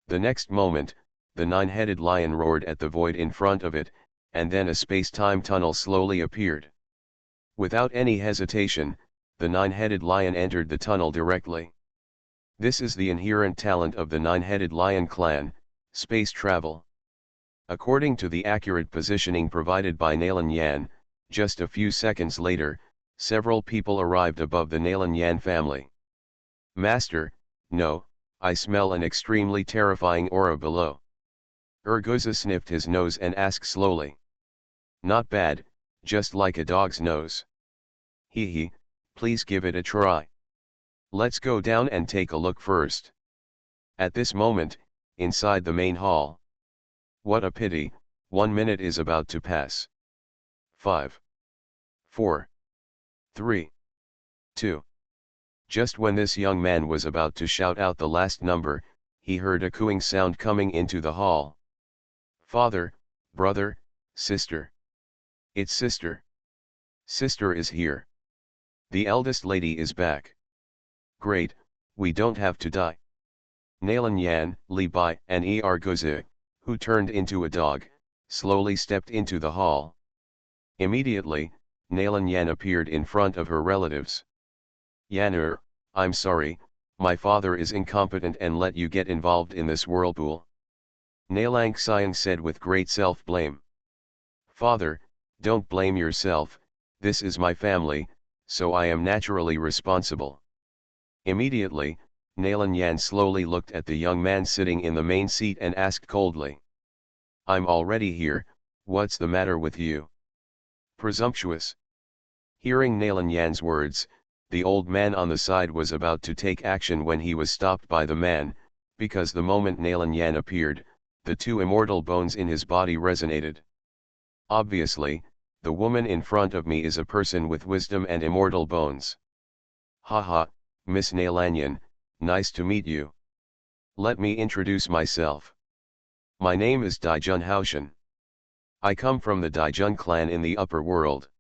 The next moment, the 9-headed lion roared at the void in front of it, and then a space-time tunnel slowly appeared. Without any hesitation, the 9-headed lion entered the tunnel directly. This is the inherent talent of the 9-headed lion clan, space travel. According to the accurate positioning provided by Nalan Yan, just a few seconds later, several people arrived above the Nalan Yan family. Master, no, I smell an extremely terrifying aura below. Goze sniffed his nose and asked slowly. Not bad, just like a dog's nose. Hee, please give it a try. Let's go down and take a look first. At this moment, inside the main hall. What a pity, 1 minute is about to pass. 5, 4, 3, 2. Just when this young man was about to shout out the last number, he heard a cooing sound coming into the hall. Father, brother, sister. It's sister. Sister is here. The eldest lady is back. Great, we don't have to die. Nalan Yan, Li Bai, and Goze, who turned into a dog, slowly stepped into the hall. Immediately, Nalan Yan appeared in front of her relatives. Yanner, I'm sorry, my father is incompetent and let you get involved in this whirlpool. Nalang Xiang said with great self-blame. Father, don't blame yourself, this is my family, so I am naturally responsible. Immediately, Nalan Yan slowly looked at the young man sitting in the main seat and asked coldly. I'm already here, what's the matter with you? Presumptuous. Hearing Nalan Yan's words, the old man on the side was about to take action when he was stopped by the man, because the moment Nalan Yan appeared, the 2 immortal bones in his body resonated. Obviously, the woman in front of me is a person with wisdom and immortal bones. Haha, Miss Nalan Yan, nice to meet you. Let me introduce myself. My name is Xuanhuan. I come from the Daijun clan in the upper world.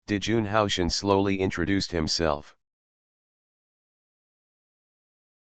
Xuanhuan slowly introduced himself.